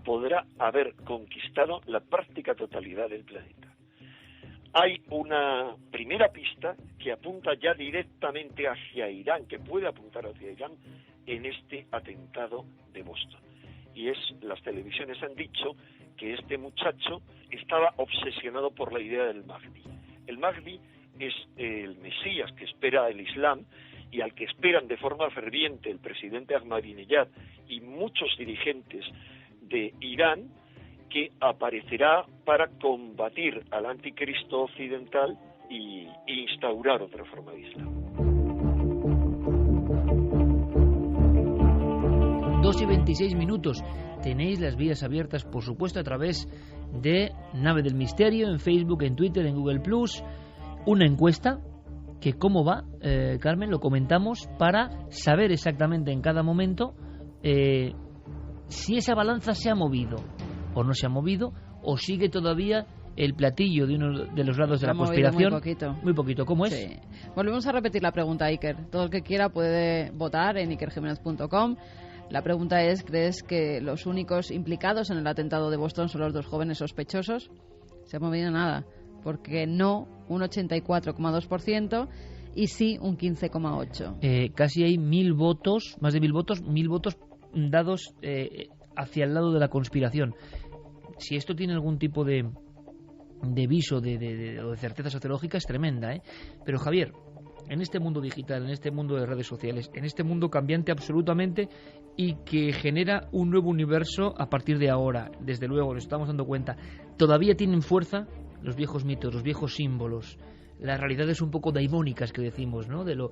C: podrá haber conquistado la práctica totalidad del planeta. Hay una primera pista que apunta ya directamente hacia Irán, que puede apuntar hacia Irán en este atentado de Boston. Y las televisiones han dicho que este muchacho estaba obsesionado por la idea del Mahdi. El Mahdi es el Mesías que espera el Islam y al que esperan de forma ferviente el presidente Ahmadinejad y muchos dirigentes de Irán, que aparecerá para combatir al anticristo occidental y instaurar otra forma de Islam.
A: 2:26. Tenéis las vías abiertas, por supuesto, a través de Nave del Misterio, en Facebook, en Twitter, en Google+, una encuesta que cómo va, Carmen, lo comentamos para saber exactamente en cada momento si esa balanza se ha movido o no se ha movido, o sigue todavía el platillo de uno de los lados de la conspiración. Muy poquito. ¿Cómo es?
E: Sí. Volvemos a repetir la pregunta, Iker. Todo el que quiera puede votar en ikerjimenez.com. La pregunta es, ¿crees que los únicos implicados en el atentado de Boston son los 2 jóvenes sospechosos? Se ha movido nada, porque no un 84,2% y sí un 15,8%.
A: Casi hay 1.000 votos, más de 1.000 votos dados hacia el lado de la conspiración. Si esto tiene algún tipo de viso o de certeza sociológica, es tremenda, ¿eh? Pero Javier, en este mundo digital, en este mundo de redes sociales, en este mundo cambiante absolutamente y que genera un nuevo universo a partir de ahora, desde luego, nos estamos dando cuenta, todavía tienen fuerza los viejos mitos, los viejos símbolos, las realidades un poco daimónicas que decimos, ¿no? De lo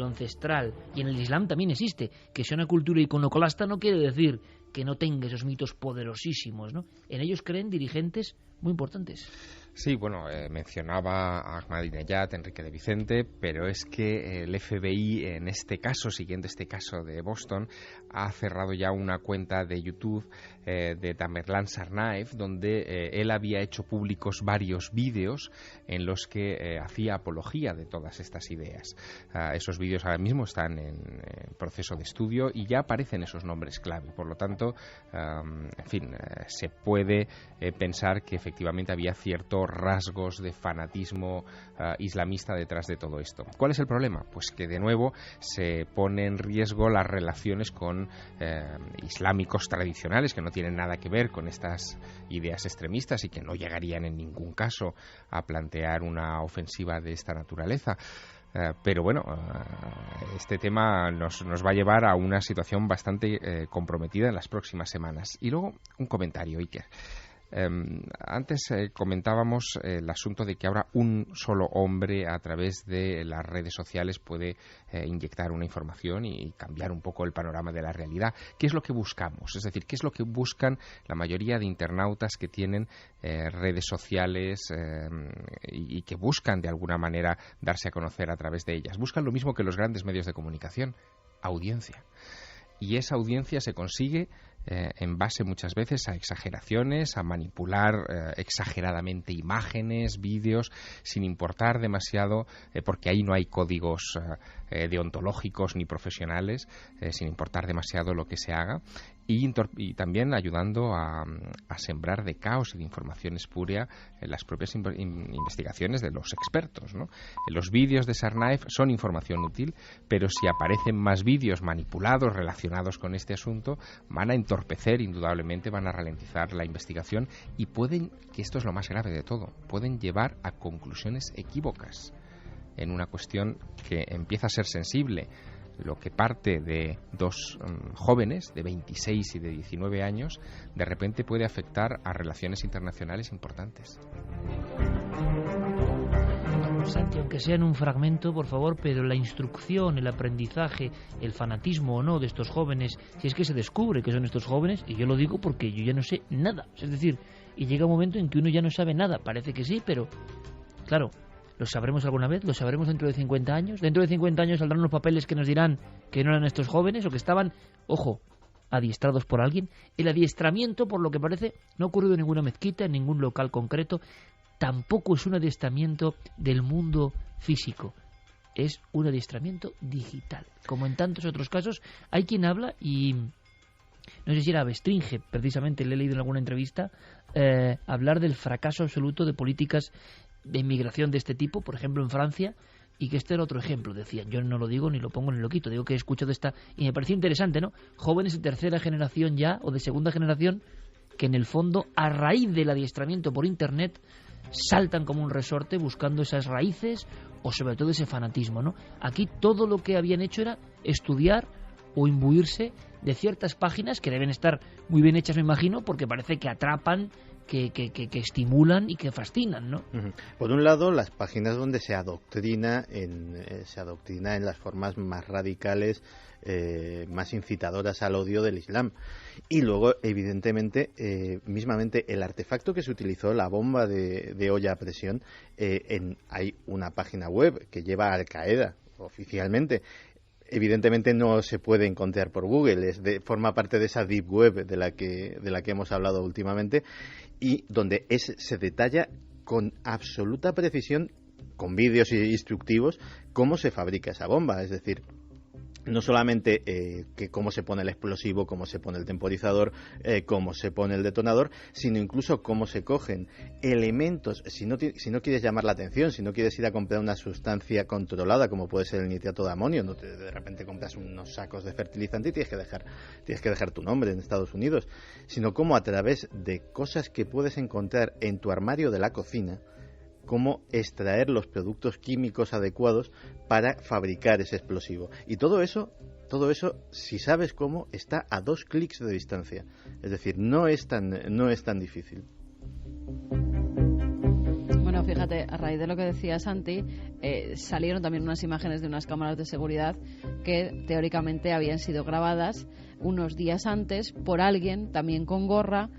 A: ancestral. Y en el Islam también existe. Que sea una cultura iconoclasta no quiere decir que no tenga esos mitos poderosísimos, ¿no? En ellos creen dirigentes muy importantes.
F: Sí, bueno, mencionaba a Ahmadinejad, Enrique de Vicente, pero es que el FBI, en este caso, siguiendo este caso de Boston, ha cerrado ya una cuenta de YouTube de Tamerlan Tsarnaev, donde él había hecho públicos varios vídeos en los que hacía apología de todas estas ideas. Esos vídeos ahora mismo están en proceso de estudio y ya aparecen esos nombres clave. Por lo tanto, se puede pensar que efectivamente había ciertos rasgos de fanatismo islamista detrás de todo esto. ¿Cuál es el problema? Pues que de nuevo se pone en riesgo las relaciones con islámicos tradicionales que no tienen nada que ver con estas ideas extremistas y que no llegarían en ningún caso a plantear una ofensiva de esta naturaleza. Pero bueno, este tema nos va a llevar a una situación bastante comprometida en las próximas semanas. Y luego un comentario, Iker. Antes comentábamos el asunto de que ahora un solo hombre a través de las redes sociales puede inyectar una información y cambiar un poco el panorama de la realidad. ¿Qué es lo que buscamos? Es decir, ¿qué es lo que buscan la mayoría de internautas que tienen redes sociales y que buscan de alguna manera darse a conocer a través de ellas? Buscan lo mismo que los grandes medios de comunicación: audiencia. Y esa audiencia se consigue en base muchas veces a exageraciones, a manipular exageradamente imágenes, vídeos, sin importar demasiado, porque ahí no hay códigos deontológicos ni profesionales, sin importar demasiado lo que se haga, y también ayudando a sembrar de caos y de información espuria en las propias investigaciones de los expertos, ¿no? Los vídeos de Tsarnaev son información útil, pero si aparecen más vídeos manipulados relacionados con este asunto, van a entorpecer, indudablemente van a ralentizar la investigación y pueden, que esto es lo más grave de todo, pueden llevar a conclusiones equívocas en una cuestión que empieza a ser sensible. Lo que parte de dos jóvenes de 26 y de 19 años, de repente puede afectar a relaciones internacionales importantes.
A: Santi, aunque sea en un fragmento, por favor, pero la instrucción, el aprendizaje, el fanatismo o no de estos jóvenes, si es que se descubre que son estos jóvenes, y yo lo digo porque yo ya no sé nada, es decir, y llega un momento en que uno ya no sabe nada, parece que sí, pero claro, ¿lo sabremos alguna vez? ¿Lo sabremos dentro de 50 años? ¿Dentro de 50 años saldrán los papeles que nos dirán que no eran estos jóvenes o que estaban, ojo, adiestrados por alguien? El adiestramiento, por lo que parece, no ha ocurrido en ninguna mezquita, en ningún local concreto. Tampoco es un adiestramiento del mundo físico, es un adiestramiento digital. Como en tantos otros casos, hay quien habla, y no sé si era Bestringe, precisamente le he leído en alguna entrevista, hablar del fracaso absoluto de políticas de inmigración de este tipo, por ejemplo en Francia, y que este era otro ejemplo. Decían, yo no lo digo ni lo pongo ni lo quito, digo que he escuchado esta, y me pareció interesante, ¿no? Jóvenes de tercera generación ya, o de segunda generación, que en el fondo, a raíz del adiestramiento por Internet, saltan como un resorte buscando esas raíces o sobre todo ese fanatismo, ¿no? Aquí todo lo que habían hecho era estudiar o imbuirse de ciertas páginas que deben estar muy bien hechas, me imagino, porque parece que atrapan, que estimulan y que fascinan, ¿no?
D: Por un lado, las páginas donde se adoctrina en las formas más radicales, más incitadoras al odio del Islam. Y luego, evidentemente, mismamente el artefacto que se utilizó, la bomba de olla a presión, hay una página web que lleva a Al-Qaeda oficialmente. Evidentemente no se puede encontrar por Google, forma parte de esa deep web de la que hemos hablado últimamente, y donde se detalla con absoluta precisión, con vídeos instructivos, cómo se fabrica esa bomba. Es decir, no solamente que cómo se pone el explosivo, cómo se pone el temporizador, cómo se pone el detonador, sino incluso cómo se cogen elementos. Si no quieres llamar la atención, si no quieres ir a comprar una sustancia controlada, como puede ser el nitrato de amonio, de repente compras unos sacos de fertilizante y tienes que dejar tu nombre en Estados Unidos, sino cómo a través de cosas que puedes encontrar en tu armario de la cocina, cómo extraer los productos químicos adecuados para fabricar ese explosivo. Y todo eso, si sabes cómo, está a 2 clics de distancia. Es decir, no es tan difícil.
E: Bueno, fíjate, a raíz de lo que decía Santi, salieron también unas imágenes de unas cámaras de seguridad que teóricamente habían sido grabadas unos días antes por alguien, también con gorra,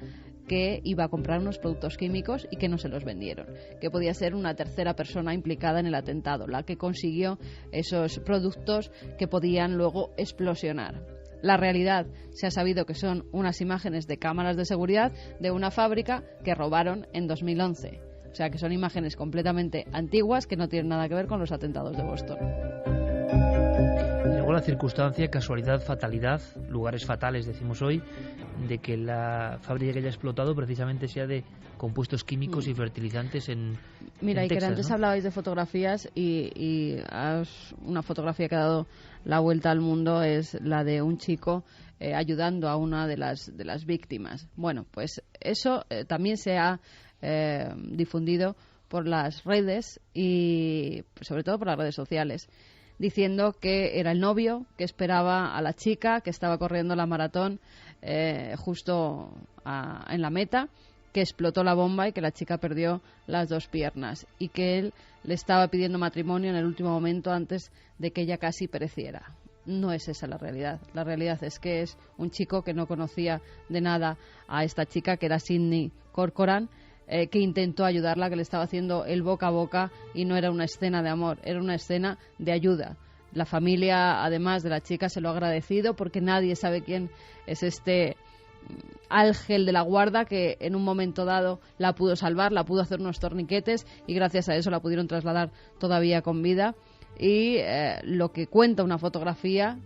E: que iba a comprar unos productos químicos y que no se los vendieron, que podía ser una tercera persona implicada en el atentado, la que consiguió esos productos que podían luego explosionar. La realidad, se ha sabido que son unas imágenes de cámaras de seguridad de una fábrica que robaron en 2011. O sea que son imágenes completamente antiguas que no tienen nada que ver con los atentados de Boston.
A: Luego la circunstancia, casualidad, fatalidad, lugares fatales decimos hoy, de que la fábrica que haya explotado precisamente sea de compuestos químicos y fertilizantes en
E: Mira,
A: en
E: y que
A: Texas,
E: antes
A: ¿no?
E: hablabais de fotografías y una fotografía que ha dado la vuelta al mundo es la de un chico ayudando a una de las víctimas. Bueno, pues eso también se ha difundido por las redes y sobre todo por las redes sociales, diciendo que era el novio que esperaba a la chica que estaba corriendo la maratón justo en la meta, que explotó la bomba y que la chica perdió las 2 piernas y que él le estaba pidiendo matrimonio en el último momento antes de que ella casi pereciera. No es esa la realidad. La realidad es que es un chico que no conocía de nada a esta chica, que era Sidney Corcoran, que intentó ayudarla, que le estaba haciendo el boca a boca, y no era una escena de amor, era una escena de ayuda. La familia, además de la chica, se lo ha agradecido porque nadie sabe quién es este ángel de la guarda que en un momento dado la pudo salvar, la pudo hacer unos torniquetes y gracias a eso la pudieron trasladar todavía con vida. Y lo que cuenta una fotografía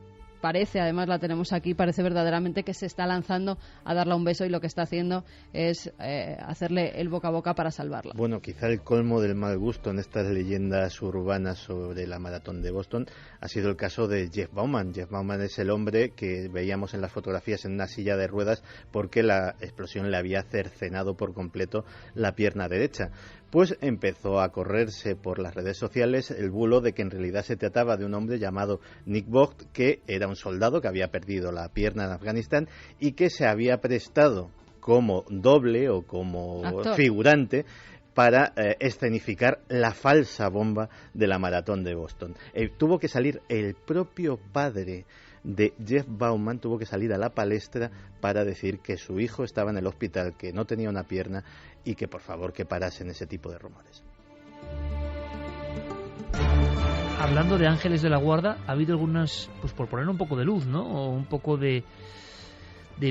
E: parece, además la tenemos aquí, parece verdaderamente que se está lanzando a darle un beso y lo que está haciendo es hacerle el boca a boca para salvarla.
D: Bueno, quizá el colmo del mal gusto en estas leyendas urbanas sobre la maratón de Boston ha sido el caso de Jeff Bauman. Jeff Bauman es el hombre que veíamos en las fotografías en una silla de ruedas porque la explosión le había cercenado por completo la pierna derecha. Pues empezó a correrse por las redes sociales el bulo de que en realidad se trataba de un hombre llamado Nick Vogt, que era un soldado que había perdido la pierna en Afganistán y que se había prestado como doble o como
E: actor,
D: figurante para escenificar la falsa bomba de la maratón de Boston. Tuvo que salir el propio padre de Jeff Bauman, tuvo que salir a la palestra para decir que su hijo estaba en el hospital, que no tenía una pierna y que por favor que parasen ese tipo de rumores.
A: Hablando de ángeles de la guarda, ha habido algunas, pues por poner un poco de luz, ¿no? O un poco de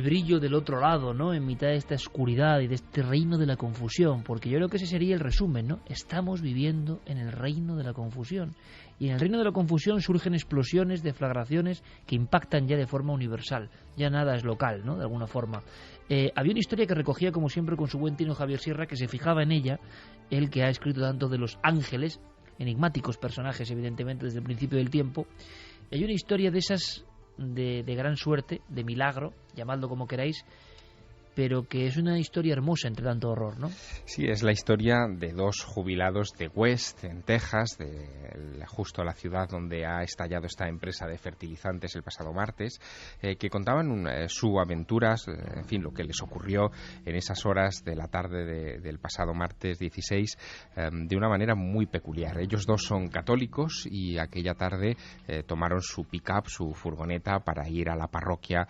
A: brillo del otro lado, ¿no? En mitad de esta oscuridad y de este reino de la confusión, porque yo creo que ese sería el resumen, ¿no? Estamos viviendo en el reino de la confusión. Y en el reino de la confusión surgen explosiones, deflagraciones que impactan ya de forma universal. Ya nada es local, ¿no? De alguna forma. Había una historia que recogía, como siempre, con su buen tino Javier Sierra, que se fijaba en ella, él que ha escrito tanto de los ángeles, enigmáticos personajes, evidentemente, desde el principio del tiempo. Hay una historia de esas de gran suerte, de milagro, llamadlo como queráis, pero que es una historia hermosa entre tanto horror, ¿no?
F: Sí, es la historia de dos jubilados de West, en Texas, justo la ciudad donde ha estallado esta empresa de fertilizantes el pasado martes, que contaban sus aventuras, en fin, lo que les ocurrió en esas horas de la tarde del pasado martes 16, de una manera muy peculiar. Ellos dos son católicos y aquella tarde tomaron su pick-up, su furgoneta, para ir a la parroquia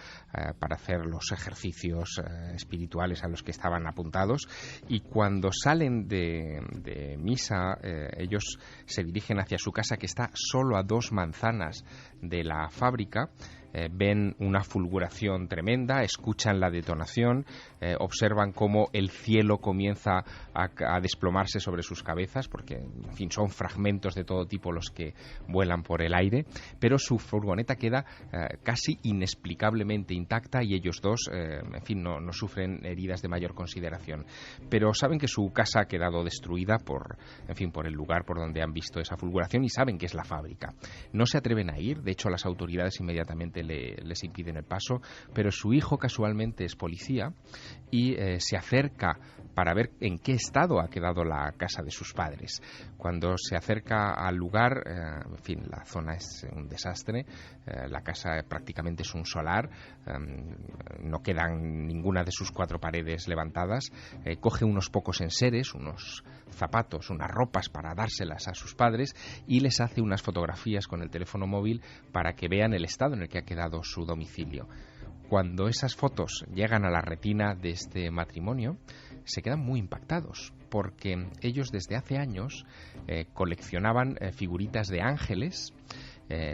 F: para hacer los ejercicios espirituales a los que estaban apuntados, y cuando salen de misa ellos se dirigen hacia su casa, que está solo a 2 manzanas de la fábrica. Ven una fulguración tremenda, escuchan la detonación, observan cómo el cielo comienza a desplomarse sobre sus cabezas, porque en fin son fragmentos de todo tipo los que vuelan por el aire, pero su furgoneta queda casi inexplicablemente intacta y ellos dos en fin no sufren heridas de mayor consideración, pero saben que su casa ha quedado destruida por el lugar por donde han visto esa fulguración, y saben que es la fábrica. No se atreven a ir, de hecho las autoridades inmediatamente les impiden el paso, pero su hijo casualmente es policía y se acerca para ver en qué estado ha quedado la casa de sus padres. Cuando se acerca al lugar, en fin, la zona es un desastre, la casa prácticamente es un solar, no quedan ninguna de sus 4 paredes levantadas, coge unos pocos enseres, unos zapatos, unas ropas para dárselas a sus padres y les hace unas fotografías con el teléfono móvil para que vean el estado en el que ha quedado su domicilio. Cuando esas fotos llegan a la retina de este matrimonio, se quedan muy impactados, porque ellos desde hace años coleccionaban figuritas de ángeles,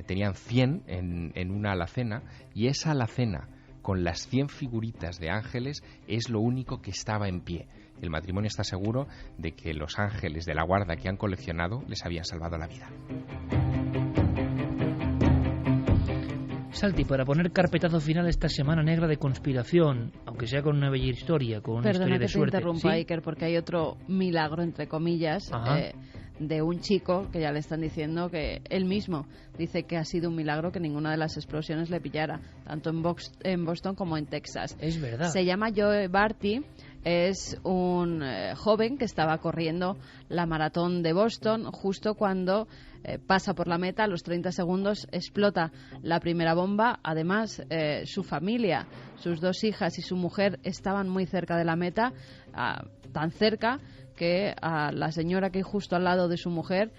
F: tenían 100 en una alacena, y esa alacena con las 100 figuritas de ángeles es lo único que estaba en pie. El matrimonio está seguro de que los ángeles de la guarda que han coleccionado les habían salvado la vida.
A: Salti, para poner carpetazo final a esta semana negra de conspiración, aunque sea con una bella historia, con una historia de suerte.
E: Perdona que te interrumpa, Iker, porque hay otro milagro, entre comillas, de un chico que ya le están diciendo que él mismo dice que ha sido un milagro que ninguna de las explosiones le pillara, tanto en Boston como en Texas.
A: Es verdad.
E: Se llama Joe Barty, es un joven que estaba corriendo la maratón de Boston justo cuando pasa por la meta. A los 30 segundos explota la primera bomba. Además, su familia, sus 2 hijas y su mujer estaban muy cerca de la meta, tan cerca que a la señora que hay justo al lado de su mujer,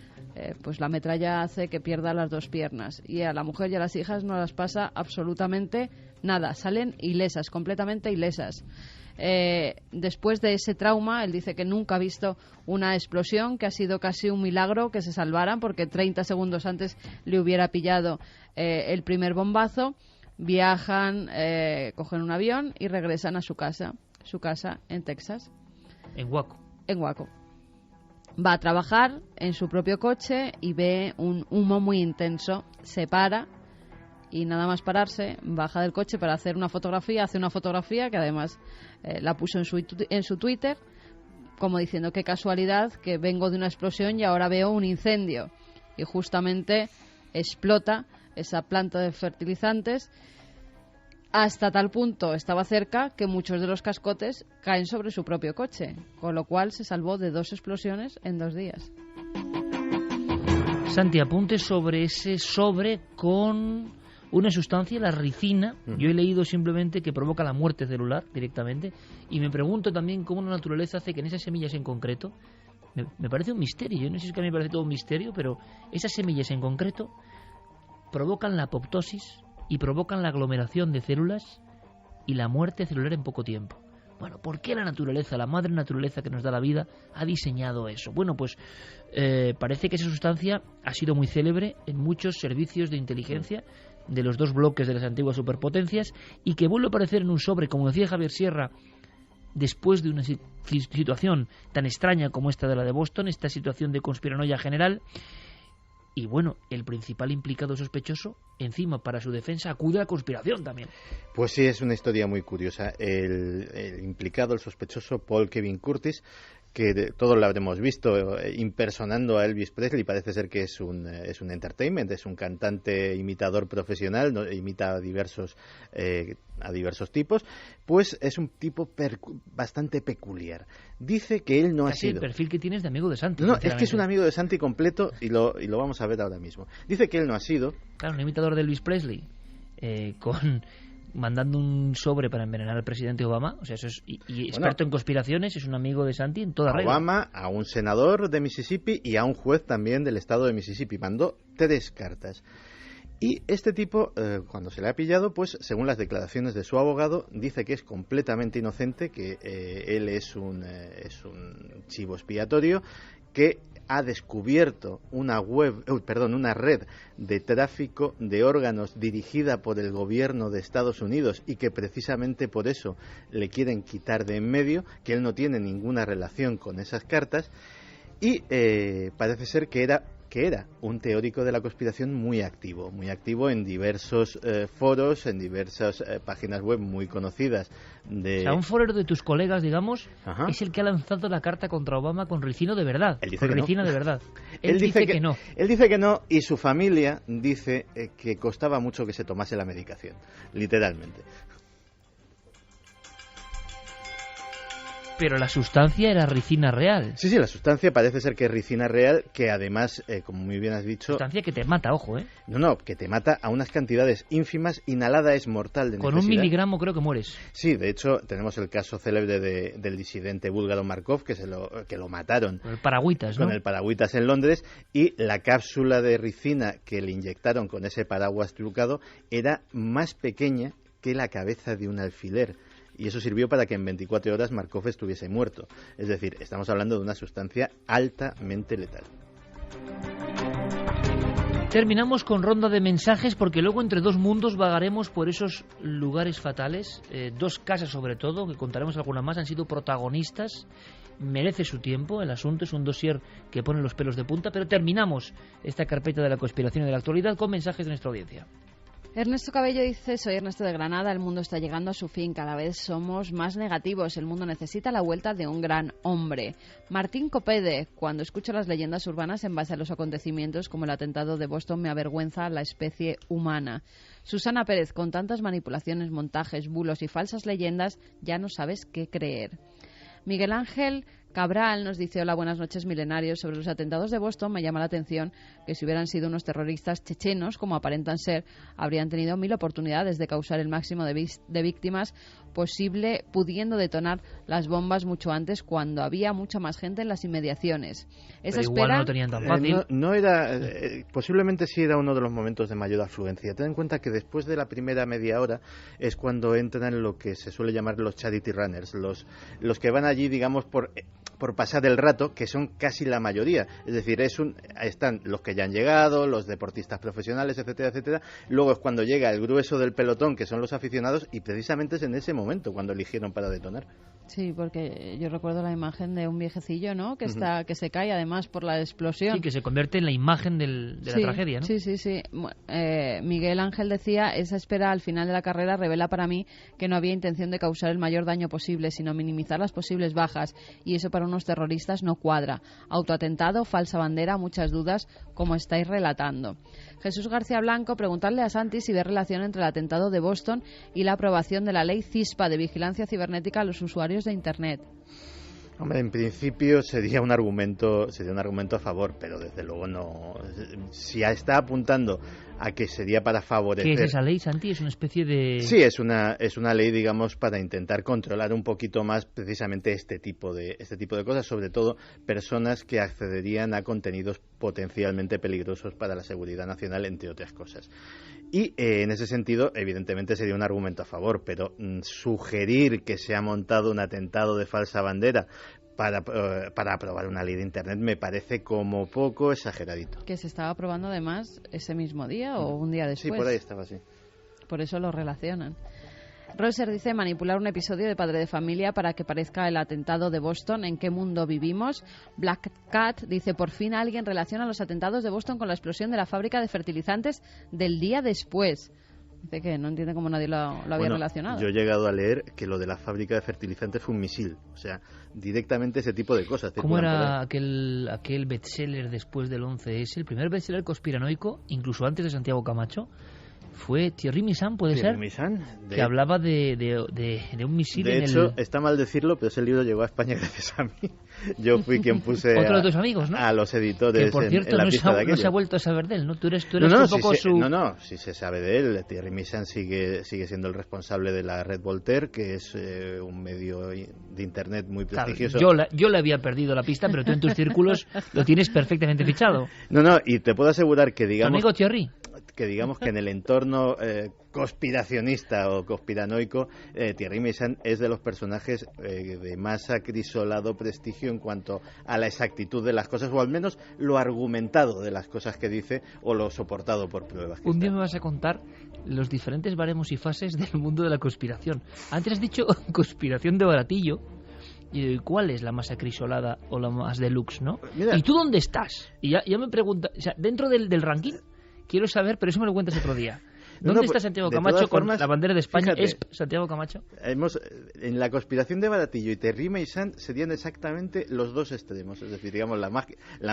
E: pues la metralla hace que pierda las 2 piernas, y a la mujer y a las hijas no las pasa absolutamente nada, salen ilesas, completamente ilesas. Después de ese trauma, él dice que nunca ha visto una explosión, que ha sido casi un milagro que se salvaran, porque 30 segundos antes le hubiera pillado el primer bombazo. Viajan, cogen un avión y regresan a su casa en Texas.
A: En Waco.
E: Va a trabajar en su propio coche y ve un humo muy intenso, se para y nada más pararse, baja del coche para hacer una fotografía, hace una fotografía que además la puso en su Twitter, como diciendo qué casualidad que vengo de una explosión y ahora veo un incendio, y justamente explota esa planta de fertilizantes. Hasta tal punto estaba cerca que muchos de los cascotes caen sobre su propio coche, con lo cual se salvó de 2 explosiones en 2 días.
A: Santi, apunte sobre ese sobre con una sustancia, la ricina. Yo he leído simplemente que provoca la muerte celular directamente, y me pregunto también cómo la naturaleza hace que en esas semillas en concreto me parece un misterio. Yo no sé si es que a mí me parece todo un misterio, pero esas semillas en concreto provocan la apoptosis y provocan la aglomeración de células y la muerte celular en poco tiempo. Bueno, ¿por qué la naturaleza, la madre naturaleza que nos da la vida, ha diseñado eso? Bueno, pues parece que esa sustancia ha sido muy célebre en muchos servicios de inteligencia de los dos bloques de las antiguas superpotencias y que vuelve a aparecer en un sobre, como decía Javier Sierra, después de una situación tan extraña como esta de la de Boston, esta situación de conspiranoia general. Y bueno, el principal implicado sospechoso, encima para su defensa, acude a la conspiración también.
D: Pues sí, es una historia muy curiosa. El implicado, el sospechoso, Paul Kevin Curtis, que todos lo habremos visto impersonando a Elvis Presley, parece ser que es un entertainment, es un cantante imitador profesional, ¿no? Imita a diversos tipos, pues es un tipo bastante peculiar. Dice que él no ha sido...
A: el perfil que tienes de amigo de Santi.
D: No, es que es un amigo de Santi completo y lo vamos a ver ahora mismo. Dice que él no ha sido...
A: Claro, un imitador de Elvis Presley, mandando un sobre para envenenar al presidente Obama, o sea, eso es, y experto en conspiraciones, es un amigo de Santi en toda regla.
D: Obama, a un senador de Mississippi y a un juez también del estado de Mississippi. Mandó 3 cartas. Y este tipo, cuando se le ha pillado, pues según las declaraciones de su abogado, dice que es completamente inocente, que él es un chivo expiatorio, que ha descubierto una red de tráfico de órganos dirigida por el gobierno de Estados Unidos y que precisamente por eso le quieren quitar de en medio, que él no tiene ninguna relación con esas cartas y parece ser que era un teórico de la conspiración muy activo en diversos foros, en diversas páginas web muy conocidas.
A: O sea, un forero de tus colegas, digamos,
D: Ajá.
A: es el que ha lanzado la carta contra Obama con ricino de verdad.
D: Él dice
A: con
D: que
A: ricino
D: no.
A: de verdad. Él dice que no.
D: Él dice que no y su familia dice que costaba mucho que se tomase la medicación, literalmente.
A: Pero la sustancia era ricina real.
D: Sí, la sustancia parece ser que es ricina real, que además, como muy bien has dicho...
A: Sustancia que te mata, ojo, ¿eh?
D: No, que te mata a unas cantidades ínfimas, inhalada es mortal de necesidad.
A: Con 1 miligramo creo que mueres.
D: Sí, de hecho, tenemos el caso célebre del disidente búlgaro Markov, que lo mataron.
A: Con el paragüitas, ¿no?
D: Con el paragüitas en Londres, y la cápsula de ricina que le inyectaron con ese paraguas trucado era más pequeña que la cabeza de un alfiler. Y eso sirvió para que en 24 horas Markov estuviese muerto. Es decir, estamos hablando de una sustancia altamente letal.
A: Terminamos con ronda de mensajes porque luego entre dos mundos vagaremos por esos lugares fatales. 2 casas sobre todo, que contaremos alguna más, han sido protagonistas. Merece su tiempo, el asunto es un dossier que pone los pelos de punta, pero terminamos esta carpeta de la conspiración y de la actualidad con mensajes de nuestra audiencia.
E: Ernesto Cabello dice: soy Ernesto de Granada, el mundo está llegando a su fin, cada vez somos más negativos, el mundo necesita la vuelta de un gran hombre. Martín Copede: cuando escucho las leyendas urbanas en base a los acontecimientos como el atentado de Boston me avergüenza la especie humana. Susana Pérez: con tantas manipulaciones, montajes, bulos y falsas leyendas ya no sabes qué creer. Miguel Ángel Cabral nos dice: hola, buenas noches milenarios. Sobre los atentados de Boston me llama la atención que si hubieran sido unos terroristas chechenos, como aparentan ser, habrían tenido 1000 oportunidades de causar el máximo de víctimas posible, pudiendo detonar las bombas mucho antes, cuando había mucha más gente en las inmediaciones. Esa
A: Pero
E: espera...
A: igual no lo tenían tan fácil.
D: No era, posiblemente sí era uno de los momentos de mayor afluencia. Ten en cuenta que después de la primera media hora es cuando entran lo que se suele llamar los charity runners, los que van allí, digamos, por pasar el rato, que son casi la mayoría. Es decir, están los que ya han llegado, los deportistas profesionales, etcétera, etcétera. Luego es cuando llega el grueso del pelotón, que son los aficionados, y precisamente es en ese momento cuando eligieron para detonar.
E: Sí, porque yo recuerdo la imagen de un viejecillo, ¿no? Que que se cae además por la explosión.
A: Sí, que se convierte en la imagen de la tragedia, ¿no?
E: Sí. Miguel Ángel decía: esa espera al final de la carrera revela para mí que no había intención de causar el mayor daño posible, sino minimizar las posibles bajas, y eso para unos terroristas no cuadra. Autoatentado, falsa bandera, muchas dudas, como estáis relatando. Jesús García Blanco: preguntarle a Santi si ve relación entre el atentado de Boston y la aprobación de la ley CISPA de vigilancia cibernética a los usuarios de Internet.
D: Hombre, en principio sería un argumento a favor, pero desde luego no. Si está apuntando a que sería para favorecer.
A: ¿Qué es esa ley, Santi? Es una especie de.
D: Sí, es una ley, digamos, para intentar controlar un poquito más precisamente este tipo de cosas, sobre todo personas que accederían a contenidos potencialmente peligrosos para la seguridad nacional, entre otras cosas. Y en ese sentido, evidentemente sería un argumento a favor, pero sugerir que se ha montado un atentado de falsa bandera para aprobar una ley de Internet me parece como poco exageradito.
E: Que se estaba aprobando además ese mismo día o un día después.
D: Sí, por ahí estaba, sí.
E: Por eso lo relacionan. Roser dice manipular un episodio de Padre de Familia para que parezca el atentado de Boston. ¿En qué mundo vivimos? Black Cat dice por fin alguien relaciona los atentados de Boston con la explosión de la fábrica de fertilizantes del día después. Dice que no entiende cómo nadie lo había relacionado.
D: Yo he llegado a leer que lo de la fábrica de fertilizantes fue un misil. O sea, directamente ese tipo de cosas.
A: ¿Cómo era aquel bestseller después del 11S? El primer bestseller conspiranoico, incluso antes de Santiago Camacho, fue Thierry Missan, ¿puede ser?
D: Missan,
A: que hablaba de un misil.
D: De hecho, está mal decirlo, pero ese libro llegó a España gracias a mí. Yo fui quien puse
A: otro de tus amigos, ¿no?
D: A los editores
A: que, por cierto,
D: en la pista de aquello.
A: No se ha vuelto a saber de él, ¿no? Tú eres un poco su...
D: No, sí se sabe de él. Thierry Missan sigue siendo el responsable de la red Voltaire, que es un medio de Internet muy prestigioso.
A: Claro, yo le había perdido la pista, pero tú en tus círculos lo tienes perfectamente fichado.
D: No, y te puedo asegurar que
A: ¿Tu amigo Thierry?
D: Que digamos que en el entorno conspiracionista o conspiranoico, Thierry Missan es de los personajes de más acrisolado prestigio en cuanto a la exactitud de las cosas, o al menos lo argumentado de las cosas que dice, o lo soportado por pruebas.
A: Un día me vas a contar los diferentes baremos y fases del mundo de la conspiración. Antes has dicho conspiración de baratillo. ¿Y cuál es la más acrisolada o la más deluxe, no?
D: Mira,
A: ¿y tú dónde estás? Y ya me pregunta, o sea, dentro del ranking quiero saber, pero eso me lo cuentas otro día. ¿Dónde está Santiago Camacho con la bandera de España? Fíjate, ¿es Santiago Camacho?
D: En la conspiración de Baratillo y Thierry Missan serían exactamente los dos extremos. Es decir, digamos, la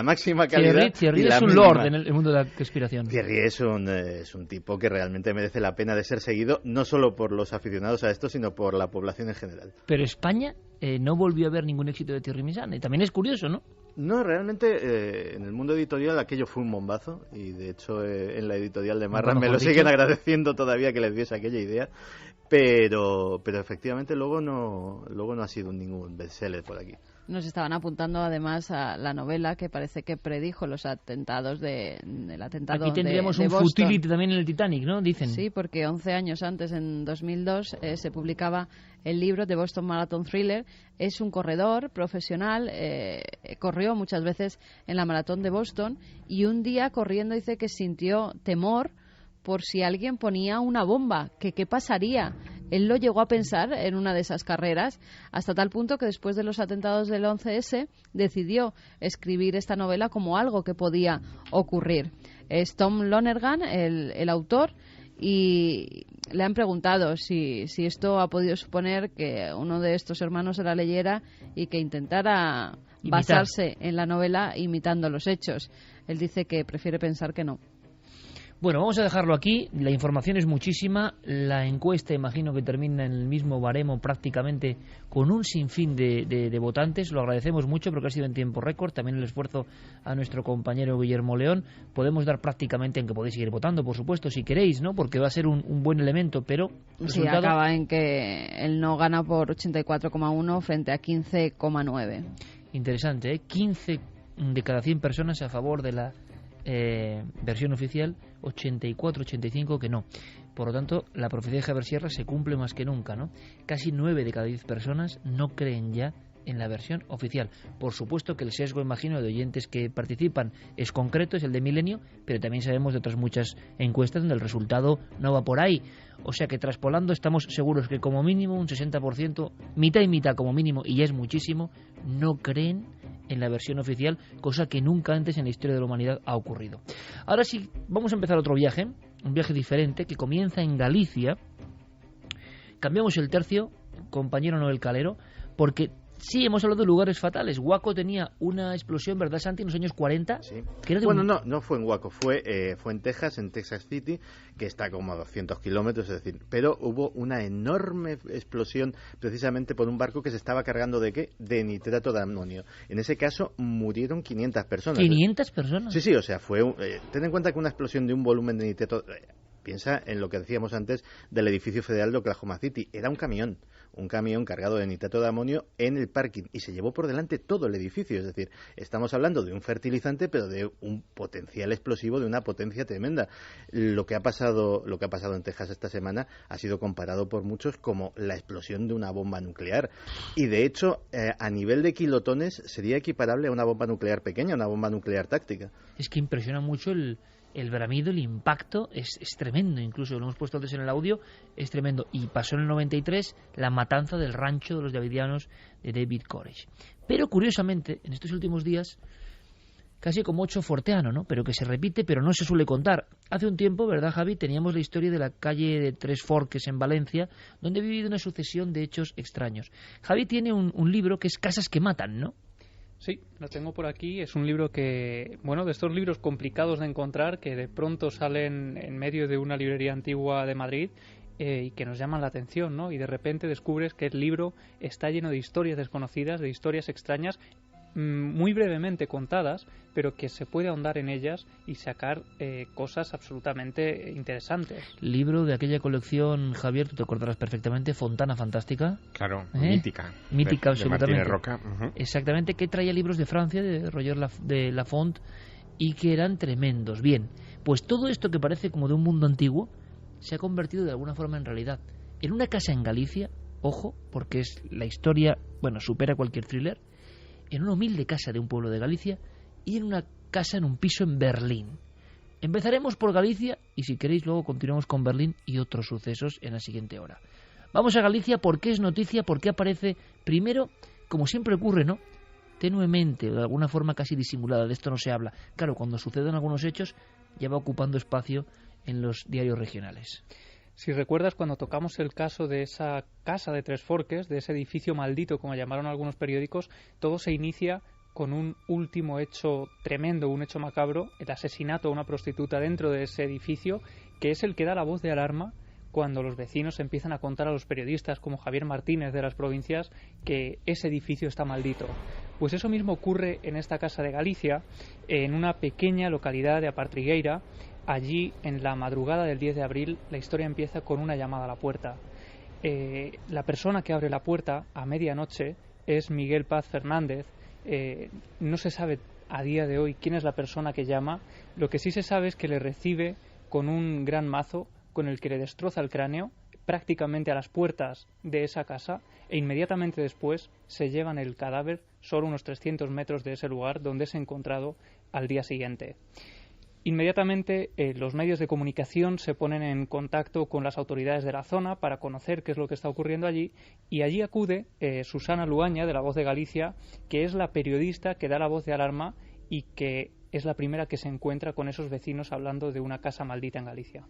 D: máxima calidad.
A: Thierry
D: y la
A: es un
D: mínima.
A: lord en el mundo de la conspiración.
D: Thierry es un tipo que realmente merece la pena de ser seguido, no solo por los aficionados a esto, sino por la población en general.
A: Pero España no volvió a ver ningún éxito de Thierry Missan. Y también es curioso, ¿no?
D: No, realmente en el mundo editorial aquello fue un bombazo, y de hecho en la editorial de Marra me lo siguen agradeciendo todavía que les diese aquella idea, pero efectivamente luego no ha sido ningún bestseller por aquí.
E: Nos estaban apuntando además a la novela que parece que predijo los atentados del atentado de
A: Aquí tendríamos
E: de
A: un
E: Boston.
A: futility también en el Titanic, ¿no? Dicen.
E: Sí, porque 11 años antes, en 2002, se publicaba el libro de Boston Marathon Thriller. Es un corredor profesional, corrió muchas veces en la maratón de Boston, y un día corriendo dice que sintió temor por si alguien ponía una bomba, que qué pasaría. Él lo llegó a pensar en una de esas carreras, hasta tal punto que después de los atentados del 11S decidió escribir esta novela como algo que podía ocurrir. Es Tom Lonergan, el autor, y le han preguntado si esto ha podido suponer que uno de estos hermanos se la leyera y que intentara basarse en la novela imitando los hechos. Él dice que prefiere pensar que no.
A: Bueno, vamos a dejarlo aquí. La información es muchísima. La encuesta, imagino que termina en el mismo baremo prácticamente, con un sinfín de votantes. Lo agradecemos mucho porque ha sido en tiempo récord. También el esfuerzo a nuestro compañero Guillermo León. Podemos dar prácticamente, en que podéis seguir votando, por supuesto, si queréis, ¿no? Porque va a ser un buen elemento, pero...
E: Sí, acaba en que el no gana por 84,1 frente a 15,9.
A: Interesante, ¿eh? 15 de cada 100 personas a favor de la versión oficial, 84-85 que no. Por lo tanto, la profecía de Javier Sierra se cumple más que nunca, ¿no? Casi 9 de cada 10 personas no creen ya en la versión oficial. Por supuesto que el sesgo, imagino, de oyentes que participan es concreto, es el de Milenio, pero también sabemos de otras muchas encuestas donde el resultado no va por ahí. O sea que traspolando estamos seguros que como mínimo un 60%, mitad y mitad como mínimo, y ya es muchísimo, no creen en la versión oficial, cosa que nunca antes en la historia de la humanidad ha ocurrido. Ahora sí, vamos a empezar otro viaje, un viaje diferente que comienza en Galicia. Cambiamos el tercio, compañero Noel Calero, porque Sí, hemos hablado de lugares fatales. Waco tenía una explosión, ¿verdad, Santi?, en los años 40.
D: Sí.
A: Que era de
D: Bueno, no fue en Waco, fue en Texas City, que está como a 200 kilómetros, es decir, pero hubo una enorme explosión precisamente por un barco que se estaba cargando ¿de qué? De nitrato de amonio. En ese caso murieron 500 personas.
A: ¿500 personas?
D: Sí, o sea, fue ten en cuenta que una explosión de un volumen de nitrato... Piensa en lo que decíamos antes del edificio federal de Oklahoma City. Era un camión cargado de nitrato de amonio en el parking y se llevó por delante todo el edificio. Es decir, estamos hablando de un fertilizante, pero de un potencial explosivo de una potencia tremenda. Lo que ha pasado en Texas esta semana ha sido comparado por muchos como la explosión de una bomba nuclear. Y de hecho, a nivel de kilotones, sería equiparable a una bomba nuclear pequeña, una bomba nuclear táctica.
A: Es que impresiona mucho el bramido, el impacto es tremendo, incluso lo hemos puesto antes en el audio, es tremendo. Y pasó en el 93 la matanza del rancho de los davidianos de David Koresh. Pero curiosamente, en estos últimos días, casi como hecho forteano, ¿no? Pero que se repite, pero no se suele contar. Hace un tiempo, ¿verdad, Javi?, teníamos la historia de la calle de Tres Forques en Valencia, donde ha vivido una sucesión de hechos extraños. Javi tiene un libro que es Casas que matan, ¿no?
I: Sí, lo tengo por aquí. Es un libro que, bueno, de estos libros complicados de encontrar, que de pronto salen en medio de una librería antigua de Madrid y que nos llaman la atención, ¿no? Y de repente descubres que el libro está lleno de historias desconocidas, de historias extrañas, muy brevemente contadas, pero que se puede ahondar en ellas y sacar cosas absolutamente interesantes.
A: Libro de aquella colección, Javier, tú te acordarás perfectamente, Fontana Fantástica.
F: Claro, mítica.
A: Mítica, absolutamente.
F: De Martínez Roca. Uh-huh.
A: Exactamente, que traía libros de Francia, de Roger de Lafont, y que eran tremendos. Bien, pues todo esto que parece como de un mundo antiguo se ha convertido de alguna forma en realidad. En una casa en Galicia, ojo, porque es la historia, bueno, supera cualquier thriller, en una humilde casa de un pueblo de Galicia y en una casa en un piso en Berlín. Empezaremos por Galicia y si queréis luego continuamos con Berlín y otros sucesos en la siguiente hora. Vamos a Galicia porque es noticia, porque aparece primero, como siempre ocurre, ¿no?, tenuemente o de alguna forma casi disimulada, de esto no se habla. Claro, cuando suceden algunos hechos ya va ocupando espacio en los diarios regionales.
I: Si recuerdas, cuando tocamos el caso de esa casa de Tres Forques, de ese edificio maldito, como llamaron algunos periódicos, todo se inicia con un último hecho tremendo, un hecho macabro, el asesinato de una prostituta dentro de ese edificio, que es el que da la voz de alarma cuando los vecinos empiezan a contar a los periodistas, como Javier Martínez de las provincias, que ese edificio está maldito. Pues eso mismo ocurre en esta casa de Galicia, en una pequeña localidad de Apartrigueira. Allí, en la madrugada del 10 de abril, la historia empieza con una llamada a la puerta. La persona que abre la puerta a medianoche es Miguel Paz Fernández. No se sabe a día de hoy quién es la persona que llama. Lo que sí se sabe es que le recibe con un gran mazo con el que le destroza el cráneo prácticamente a las puertas de esa casa e inmediatamente después se llevan el cadáver solo unos 300 metros de ese lugar donde es encontrado al día siguiente. Inmediatamente los medios de comunicación se ponen en contacto con las autoridades de la zona para conocer qué es lo que está ocurriendo allí y allí acude Susana Luaña de La Voz de Galicia, que es la periodista que da la voz de alarma y que es la primera que se encuentra con esos vecinos hablando de una casa maldita en Galicia.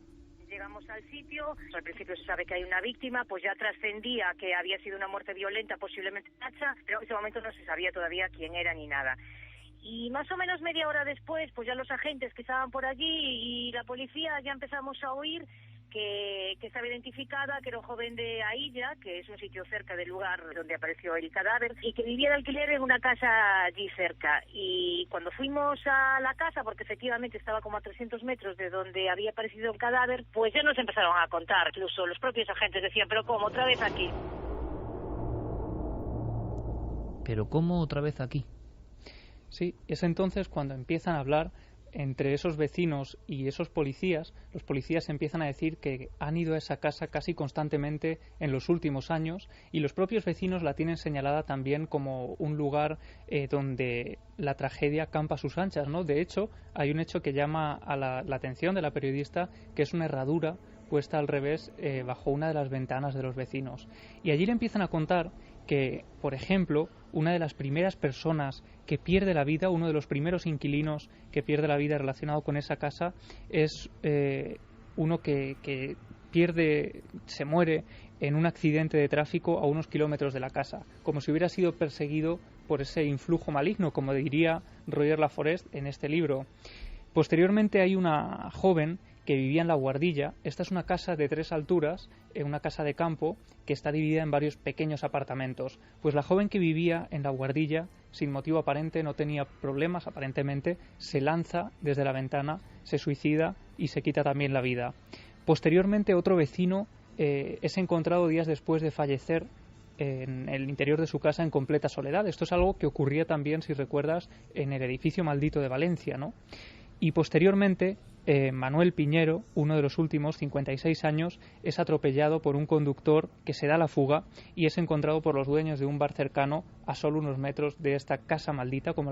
J: Llegamos al sitio, al principio se sabe que hay una víctima, pues ya trascendía que había sido una muerte violenta, posiblemente Nacha, pero en ese momento no se sabía todavía quién era ni nada. Y más o menos media hora después, pues ya los agentes que estaban por allí y la policía ya empezamos a oír que estaba identificada, que era un joven de Ailla, que es un sitio cerca del lugar donde apareció el cadáver, y que vivía de alquiler en una casa allí cerca. Y cuando fuimos a la casa, porque efectivamente estaba como a 300 metros de donde había aparecido el cadáver, pues ya nos empezaron a contar. Incluso los propios agentes decían, ¿pero cómo? ¿Otra vez aquí?
A: ¿Pero cómo otra vez aquí?
I: Sí, es entonces cuando empiezan a hablar entre esos vecinos y esos policías. Los policías empiezan a decir que han ido a esa casa casi constantemente en los últimos años y los propios vecinos la tienen señalada también como un lugar donde la tragedia campa a sus anchas, ¿no? De hecho, hay un hecho que llama a la atención de la periodista, que es una herradura puesta al revés bajo una de las ventanas de los vecinos. Y allí le empiezan a contar que, por ejemplo, una de las primeras personas que pierde la vida, uno de los primeros inquilinos que pierde la vida relacionado con esa casa, es uno que se muere en un accidente de tráfico a unos kilómetros de la casa, como si hubiera sido perseguido por ese influjo maligno, como diría Roger Laforest en este libro. Posteriormente hay una joven que vivía en La Guardilla. Esta es una casa de 3 alturas, una casa de campo que está dividida en varios pequeños apartamentos. Pues la joven que vivía en La Guardilla, sin motivo aparente, no tenía problemas aparentemente, se lanza desde la ventana, se suicida y se quita también la vida. Posteriormente otro vecino es encontrado días después de fallecer en el interior de su casa en completa soledad. Esto es algo que ocurría también, si recuerdas, en el edificio maldito de Valencia, ¿no? Y posteriormente Manuel Piñero, uno de los últimos, 56 años, es atropellado por un conductor que se da la fuga y es encontrado por los dueños de un bar cercano a solo unos metros de esta casa maldita, como la